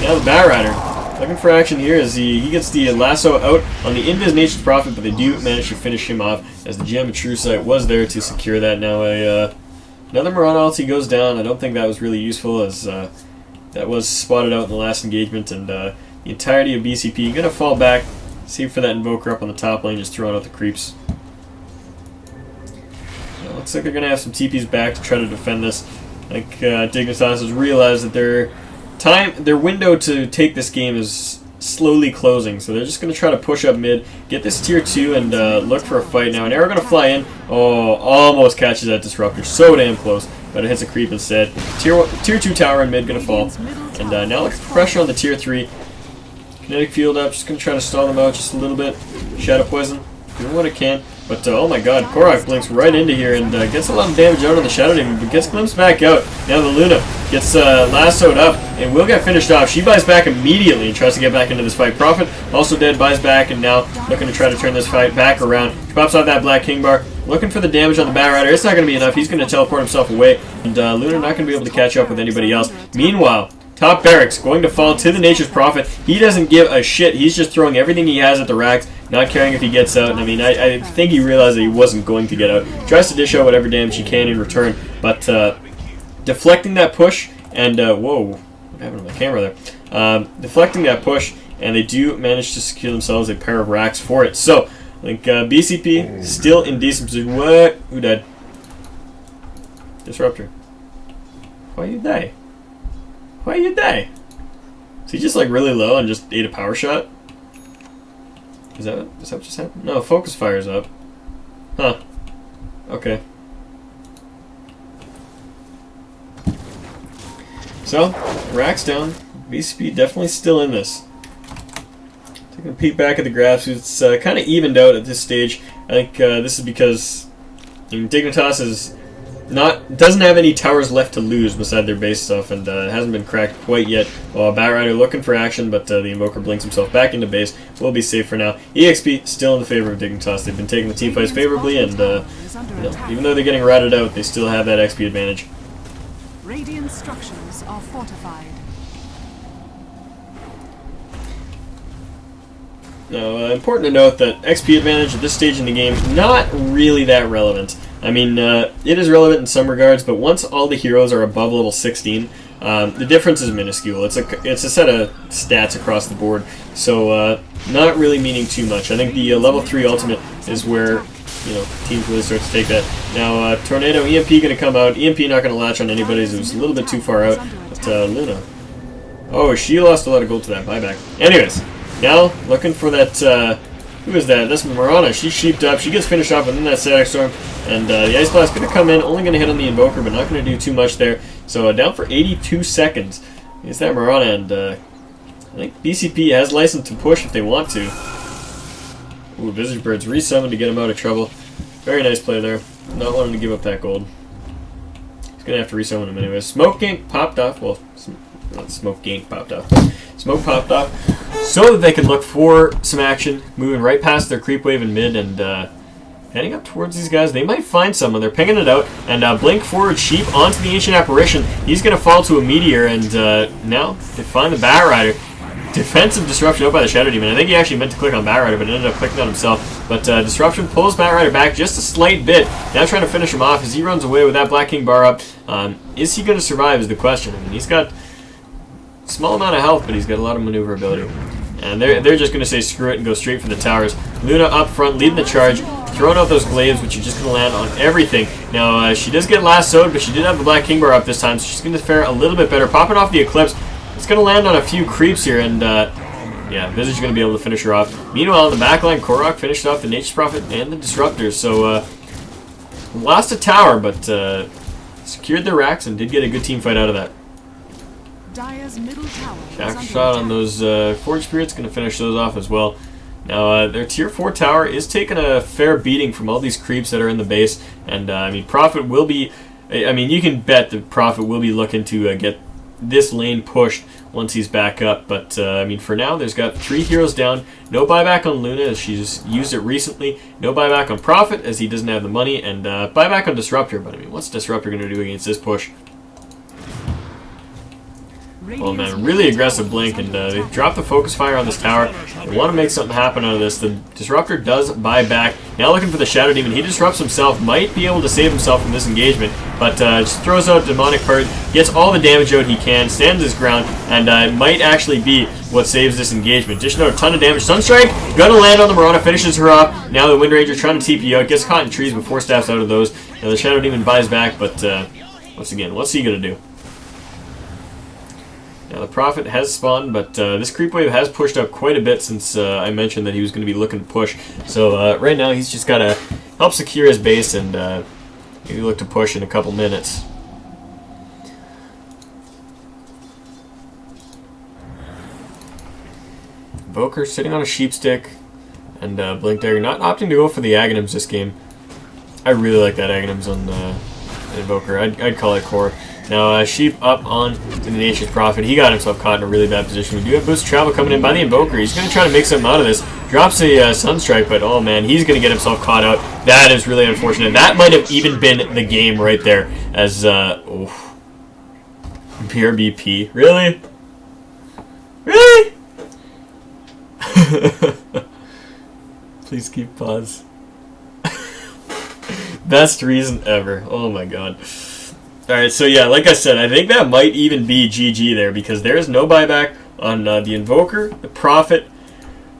Now the Bat Rider, looking for action here as he gets the lasso out on the Invis Nature's Prophet, but they do manage to finish him off as the Gem of True Sight was there to secure that. Now another Mirana ulti goes down. I don't think that was really useful, as that was spotted out in the last engagement, and the entirety of BCP going to fall back, save for that Invoker up on the top lane, just throwing out the creeps. Looks like they're going to have some TPs back to try to defend this. I think Dignitas has realized that their window to take this game is slowly closing, so they're just going to try to push up mid, get this tier 2, and look for a fight. Now an arrow going to fly in. Oh, almost catches that Disruptor. So damn close, but it hits a creep instead. Tier 2 tower in mid going to fall. And now look at the pressure on the tier 3. Kinetic field up, just going to try to stall them out just a little bit. Shadow Poison. doing what it can. But, oh my god, Korok blinks right into here and gets a lot of damage out on the Shadow Demon, but gets glimpsed back out. Now the Luna gets lassoed up and will get finished off. She buys back immediately and tries to get back into this fight. Prophet, also dead, buys back and now looking to try to turn this fight back around. She pops out that Black King Bar, looking for the damage on the Bat Rider. It's not going to be enough. He's going to teleport himself away, and Luna not going to be able to catch up with anybody else. Meanwhile, top barracks going to fall to the Nature's Prophet. He doesn't give a shit. He's just throwing everything he has at the racks, not caring if he gets out. And I mean, I think he realized that he wasn't going to get out. Tries to dish out whatever damage he can in return, but deflecting that push and whoa, what happened to my camera there? Deflecting that push, and they do manage to secure themselves a pair of racks for it. So I think BCP still in decent position. What? Who died? Disruptor. Why you die? Why you die? Is he just like really low and just ate a power shot? Is that what just happened? No, focus fire's up. Huh. Okay. So, racks down. BCP definitely still in this. Taking a peek back at the graphs, it's kind of evened out at this stage. I think this is because Dignitas is doesn't have any towers left to lose beside their base stuff, and hasn't been cracked quite yet. While Bat Rider looking for action, but the Invoker blinks himself back into base. We'll be safe for now. EXP still in the favor of Dignitas. They've been taking the team fights favorably, and even though they're getting ratted out, they still have that XP advantage. Radiant structures are fortified. Now, important to note that XP advantage at this stage in the game, not really that relevant. I mean, it is relevant in some regards, but once all the heroes are above level 16, the difference is minuscule. It's a set of stats across the board, so not really meaning too much. I think the level 3 ultimate is where teams really start to take that. Now, Tornado, EMP going to come out. EMP not going to latch on anybody, it was a little bit too far out. But Luna, oh, she lost a lot of gold to that buyback. Anyways, now looking for that. Who is that? That's Marana. She's sheeped up. She gets finished off within that Static Storm. And the Ice Blast going to come in, only going to hit on the Invoker, but not going to do too much there. So down for 82 seconds. Is that Marana? And I think BCP has license to push if they want to. Ooh, Visage Bird's resummoned to get him out of trouble. Very nice play there. Not wanting to give up that gold. He's going to have to resummon him anyway. Smoke Gank popped off. Well, not Smoke Gank popped off. Smoke popped off so that they could look for some action, moving right past their creep wave in mid and heading up towards these guys. They might find someone. They're pinging it out, and blink forward Sheep onto the Ancient Apparition. He's going to fall to a Meteor, and now they find the Bat Rider. Defensive disruption out by the Shadow Demon. I think he actually meant to click on Bat Rider, but ended up clicking on himself. But disruption pulls Bat Rider back just a slight bit. Now trying to finish him off as he runs away with that Black King bar up. Is he going to survive is the question. I mean, he's got a small amount of health, but he's got a lot of maneuverability. And they're just going to say screw it and go straight for the towers. Luna up front, leading the charge, throwing out those glaives, which are just going to land on everything. Now, she does get lassoed, but she did have the Black King bar up this time, so she's going to fare a little bit better. Popping off the Eclipse. It's going to land on a few creeps here, and yeah, Visage is going to be able to finish her off. Meanwhile, in the backline, Korok finished off the Nature's Prophet and the Disruptors. So, lost a tower, but secured their racks and did get a good team fight out of that. Dire's middle tower Shack shot on those Forge Spirits, going to finish those off as well. Now, their Tier 4 tower is taking a fair beating from all these creeps that are in the base, and I mean, Prophet will be, I mean, you can bet that Prophet will be looking to get this lane pushed once he's back up, but I mean, for now there's got 3 heroes down. No buyback on Luna as she's used it recently, no buyback on Prophet as he doesn't have the money, and buyback on Disruptor, but I mean, what's Disruptor going to do against this push? Oh man, really aggressive blink, and they drop the focus fire on this tower. They want to make something happen out of this. The Disruptor does buy back. Now looking for the Shadow Demon. He disrupts himself, might be able to save himself from this engagement, but just throws out Demonic Part, gets all the damage out he can, stands his ground, and might actually be what saves this engagement. Dishing out a ton of damage. Sunstrike, gonna land on the Marana, finishes her off. Now the Wind Ranger trying to TP out, gets caught in trees with 4 staffs out of those. Now the Shadow Demon buys back, but once again, what's he gonna do? Now the Prophet has spawned, but this creep wave has pushed up quite a bit since I mentioned that he was going to be looking to push. So right now he's just got to help secure his base and maybe look to push in a couple minutes. Invoker sitting on a sheep stick, And Blink Dagger not opting to go for the Aghanims this game. I really like that Aghanims on Invoker. I'd call it core. Now, Sheep up on to the Nature's Prophet. He got himself caught in a really bad position. We do have Boost Travel coming in by the Invoker. He's going to try to make something out of this. Drops a Sunstrike, but oh man, he's going to get himself caught out. That is really unfortunate. That might have even been the game right there. As, BRBP. Really? Really? Please keep pause. Best reason ever. Oh my god. Alright, so yeah, like I said, I think that might even be GG there because there is no buyback on the Invoker, the Prophet.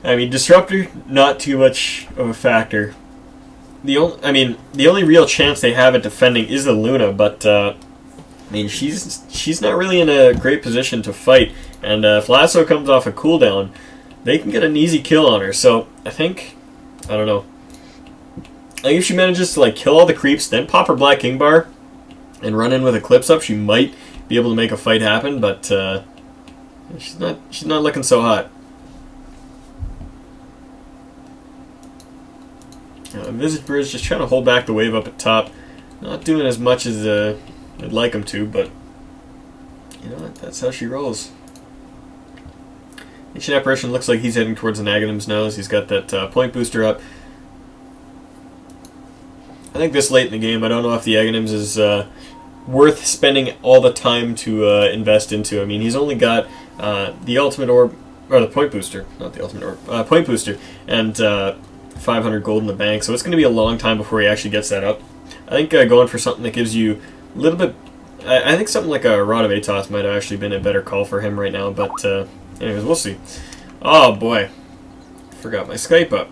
I mean, Disruptor, not too much of a factor. The only real chance they have at defending is the Luna, but I mean, she's not really in a great position to fight, and if Lasso comes off a cooldown, they can get an easy kill on her. So I don't know. I think if she manages to like kill all the creeps, then pop her Black King Bar, and run in with Eclipse up, she might be able to make a fight happen, but she's not looking so hot. Visage Bridge just trying to hold back the wave up at top. Not doing as much as I'd like him to, but you know what? That's how she rolls. Ancient Apparition looks like he's heading towards an Aghanims now as he's got that point booster up. I think this late in the game, I don't know if the Aghanims is worth spending all the time to invest into. I mean, he's only got the Ultimate Orb, or the Point Booster, not the Ultimate Orb, Point Booster, and 500 gold in the bank, so it's going to be a long time before he actually gets that up. I think going for something that gives you a little bit... I think something like a Rod of Atos might have actually been a better call for him right now, but anyways, we'll see. Oh boy. Forgot my Skype up.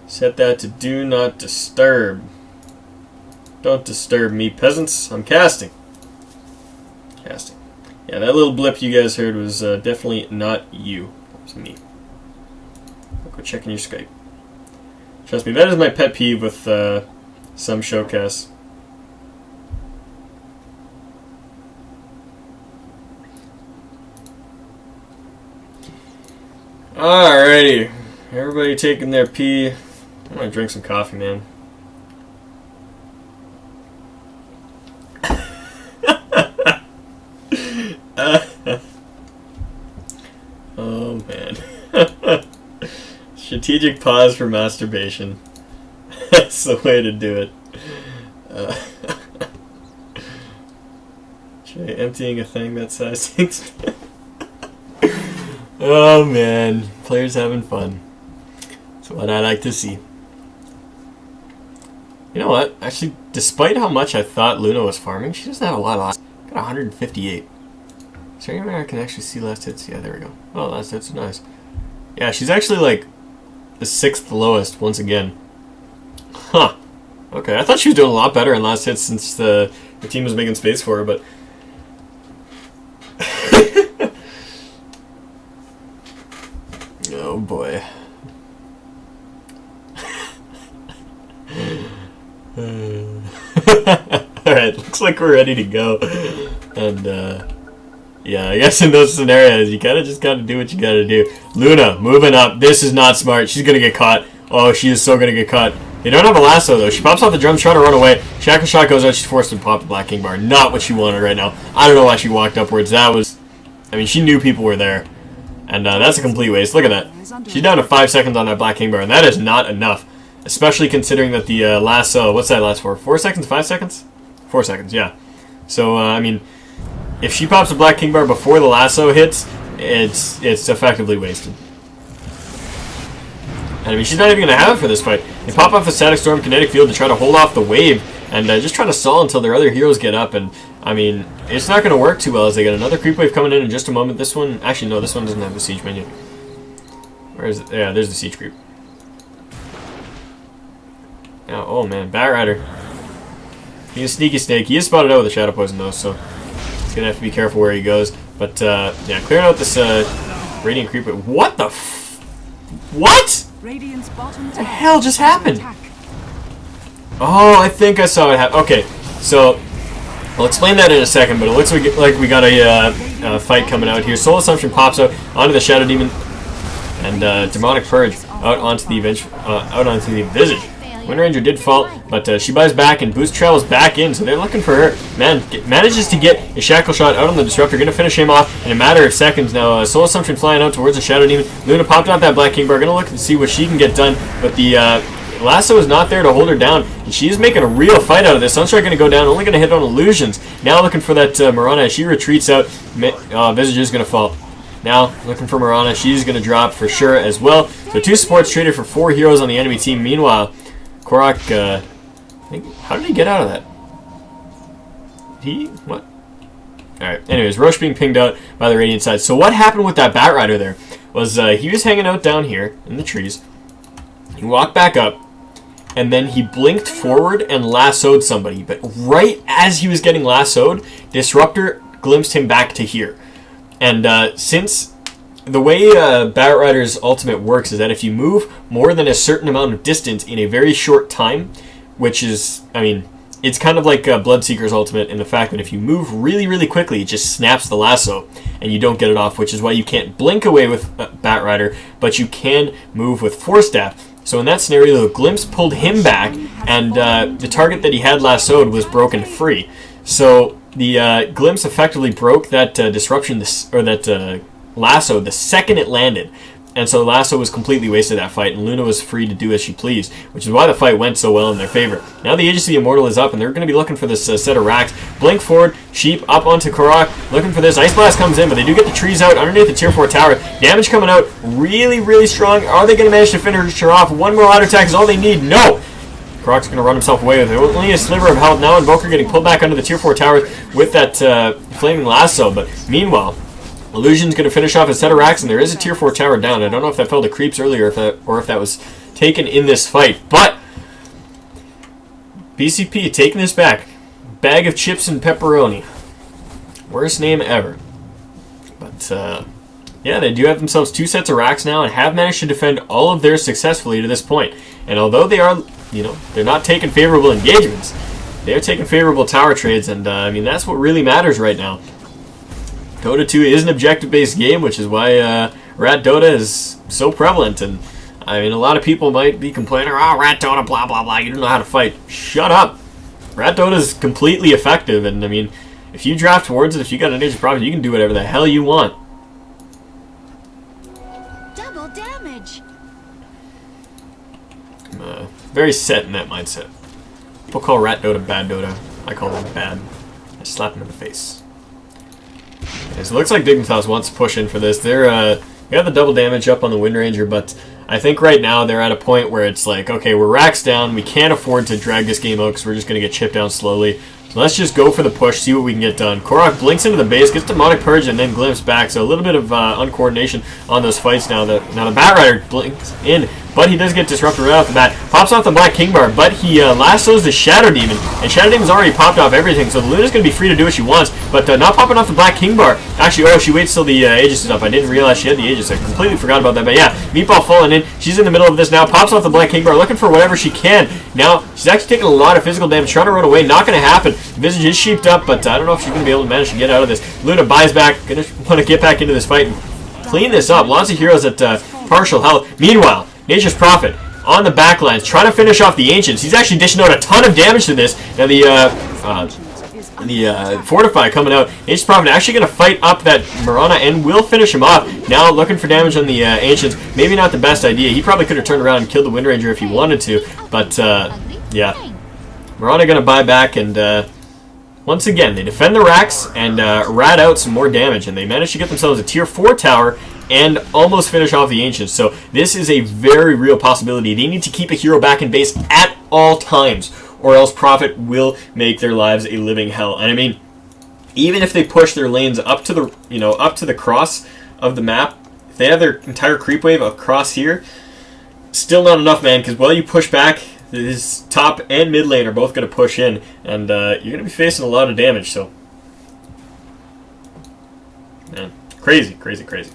Set that to Do Not Disturb. Don't disturb me, peasants. I'm casting. Casting. Yeah, that little blip you guys heard was definitely not you. It was me. Go checking your Skype. Trust me, that is my pet peeve with some showcasts. Alrighty. Everybody taking their pee. I'm gonna drink some coffee, man. Oh man. Strategic pause for masturbation. That's the way to do it. Try emptying a thing that size 6. Oh man, players having fun. That's what I like to see. You know what? Actually, despite how much I thought Luna was farming, she doesn't have a lot of last. Got 158. Is there any way I can actually see last hits? Yeah, there we go. Oh, last hits are nice. Yeah, she's actually like the 6th lowest once again. Huh. Okay, I thought she was doing a lot better in last hits since the team was making space for her, but... Oh boy. Alright, looks like we're ready to go. And yeah, I guess in those scenarios you kinda just gotta do what you gotta do. Luna, moving up. This is not smart. She's gonna get caught. Oh, she is so gonna get caught. They don't have a lasso though. She pops off the drum, trying to run away. Shackle shot goes out, she's forced to pop the Black King Bar. Not what she wanted right now. I don't know why she walked upwards. That was, I mean, she knew people were there. And that's a complete waste. Look at that. She's down to 5 seconds on that Black King Bar, and that is not enough. Especially considering that the lasso, what's that last for? 4 seconds? 5 seconds? 4 seconds, yeah. So, I mean, if she pops a Black King Bar before the lasso hits, it's effectively wasted. And I mean, she's not even going to have it for this fight. They pop off a Static Storm Kinetic Field to try to hold off the wave, and just try to stall until their other heroes get up, and I mean, it's not going to work too well as they get another creep wave coming in just a moment. This one, actually no, this one doesn't have the siege menu. Where is it? Yeah, there's the siege creep. Yeah, oh man, Bat Rider. He's a sneaky snake. He is spotted out with a Shadow Poison though, so he's going to have to be careful where he goes. But yeah, clearing out this Radiant creep wave. What the what? What the hell just happened? Oh, I think I saw it happen. Okay, so I'll explain that in a second, but it looks like we got a fight coming out here. Soul Assumption pops out onto the Shadow Demon. and Demonic Purge out onto the Visage. Wind Ranger did fall, but she buys back and Boost travels back in, so they're looking for her. Man, manages to get a Shackle Shot out on the Disruptor, gonna finish him off in a matter of seconds. Now, Soul Assumption flying out towards the Shadow Demon. Luna popped out that Black King Bar, gonna look and see what she can get done, but the Lasso is not there to hold her down, and she's making a real fight out of this. Sunstrike gonna go down, only gonna hit on illusions. Now looking for that Mirana as she retreats out. Visage is gonna fall. Now, looking for Mirana, she's gonna drop for sure as well. So 2 supports traded for 4 heroes on the enemy team. Meanwhile, Korok, how did he get out of that? What? Alright, anyways, Roche being pinged out by the Radiant side. So what happened with that Bat Rider there was he was hanging out down here in the trees. He walked back up, and then he blinked forward and lassoed somebody. But right as he was getting lassoed, Disruptor glimpsed him back to here. And since the way Bat Rider's ultimate works is that if you move more than a certain amount of distance in a very short time, which is, I mean, it's kind of like Bloodseeker's ultimate in the fact that if you move really, really quickly, it just snaps the lasso and you don't get it off, which is why you can't blink away with Bat Rider, but you can move with Force Staff. So in that scenario, the Glimpse pulled him back, and the target that he had lassoed was broken free. So the Glimpse effectively broke that disruption, or that lasso the second it landed, and so Lasso was completely wasted that fight, and Luna was free to do as she pleased, which is why the fight went so well in their favor. Now the Aegis of the Immortal is up, and they're going to be looking for this set of racks. Blink forward, Sheep up onto Korok, looking for this. Ice Blast comes in, but they do get the trees out underneath the tier 4 tower. Damage coming out really, really strong. Are they going to manage to finish her off? One more auto attack is all they need. No! Korok's going to run himself away with it. Only a sliver of health. Now Invoker getting pulled back under the tier 4 tower with that Flaming Lasso, but meanwhile, Illusion's going to finish off a set of racks, and there is a tier 4 tower down. I don't know if that fell to creeps earlier or if that was taken in this fight, but BCP taking this back. Bag of chips and pepperoni. Worst name ever. But, yeah, they do have themselves 2 sets of racks now and have managed to defend all of theirs successfully to this point. And although they are, they're not taking favorable engagements, they are taking favorable tower trades, and, I mean, that's what really matters right now. Dota 2 is an objective-based game, which is why Rat Dota is so prevalent. And I mean, a lot of people might be complaining, "Oh, Rat Dota, blah blah blah. You don't know how to fight." Shut up. Rat Dota is completely effective, and I mean, if you draft towards it, if you got an Aegis Prophet, you can do whatever the hell you want. Double damage. I'm very set in that mindset. People call Rat Dota bad Dota. I call them bad. I slap them in the face. Okay, so it looks like Dignitas wants to push in for this. They got the double damage up on the Wind Ranger, but I think right now they're at a point where it's like, okay, we're racks down. We can't afford to drag this game out because we're just going to get chipped down slowly. So let's just go for the push, see what we can get done. Korok blinks into the base, gets Demonic Purge, and then glimpses back. So a little bit of uncoordination on those fights now. The Bat Rider blinks in, but he does get disrupted right off the bat. Pops off the Black King Bar, but he lassos the Shadow Demon, and Shadow Demon's already popped off everything, so Luna's going to be free to do what she wants, but not popping off the Black King Bar. Actually, she waits till the Aegis is up. I didn't realize she had the Aegis. I completely forgot about that, but yeah, Meatball falling in. She's in the middle of this now, pops off the Black King Bar, looking for whatever she can. Now, she's actually taking a lot of physical damage, trying to run away. Not going to happen. Visage is sheeped up, but I don't know if she's going to be able to manage to get out of this. Luna buys back, going to want to get back into this fight and clean this up. Lots of heroes at partial health. Meanwhile, Nature's Prophet on the backlines, trying to finish off the Ancients. He's actually dishing out a ton of damage to this. Now the Fortify coming out. Nature's Prophet actually going to fight up that Mirana and will finish him off. Now looking for damage on the Ancients. Maybe not the best idea. He probably could have turned around and killed the Wind Ranger if he wanted to. But, yeah. Mirana going to buy back, and once again, they defend the racks and rat out some more damage. And they managed to get themselves a tier 4 tower and almost finish off the Ancients. So this is a very real possibility. They need to keep a hero back in base at all times, or else Prophet will make their lives a living hell. And I mean, even if they push their lanes up to the up to the cross of the map, if they have their entire creep wave across here, still not enough, man. Because while you push back, this top and mid lane are both going to push in, and you're going to be facing a lot of damage. So, man, crazy, crazy, crazy.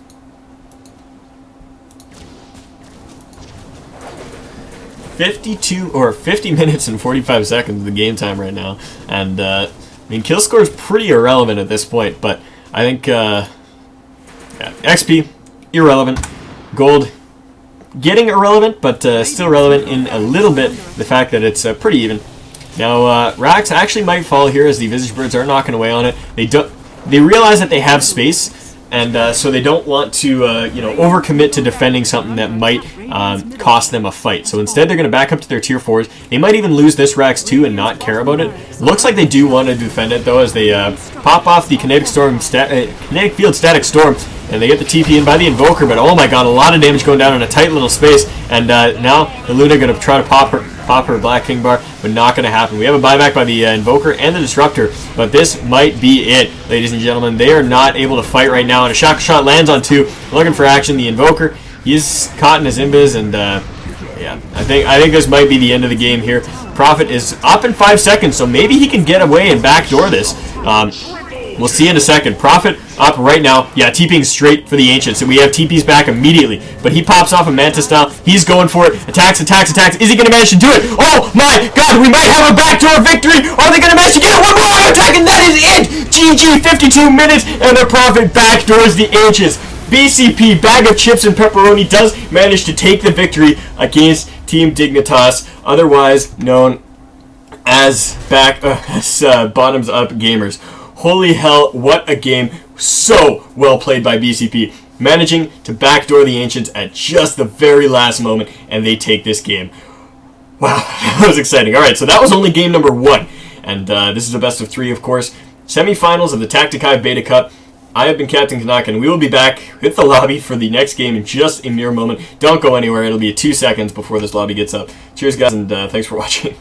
50 minutes and 45 seconds of the game time right now, and I mean, kill score is pretty irrelevant at this point, but I think yeah, XP irrelevant, gold getting irrelevant, but still relevant in a little bit, the fact that it's pretty even. Now, Rax actually might fall here as the Visage Birds are knocking away on it. They realize that they have space, and so they don't want to, overcommit to defending something that might cost them a fight. So instead, they're going to back up to their tier 4s. They might even lose this Rax too and not care about it. Looks like they do want to defend it though, as they pop off the Kinetic Field Static Storm, and they get the TP in by the Invoker. But oh my god, a lot of damage going down in a tight little space. And now the Luna going to try to pop her Black King Bar, but not going to happen. We have a buyback by the Invoker and the Disruptor, but this might be it, ladies and gentlemen. They are not able to fight right now, and a Shaka Shot lands on 2, looking for action. The Invoker, he's caught in his Invis, and yeah, I think this might be the end of the game here. Prophet is up in 5 seconds, so maybe he can get away and backdoor this. We'll see in a second. Prophet up right now. Yeah, TPing straight for the Ancients. And we have TPs back immediately. But he pops off a Manta style. He's going for it. Attacks. Is he going to manage to do it? Oh my god, we might have a backdoor victory. Are they going to manage to get one more auto attack? And that is it. GG, 52 minutes. And the Prophet backdoors the Ancients. BCP, Bag of Chips and Pepperoni, does manage to take the victory against Team Dignitas, otherwise known as Bottoms Up Gamers. Holy hell, what a game. So well played by BCP. Managing to backdoor the Ancients at just the very last moment, and they take this game. Wow, that was exciting. Alright, so that was only game number 1. And this is a best of 3, of course. Semi-finals of the Hive Beta Cup. I have been Cptn.Canuck, and we will be back with the lobby for the next game in just a mere moment. Don't go anywhere. It'll be 2 seconds before this lobby gets up. Cheers, guys, and thanks for watching.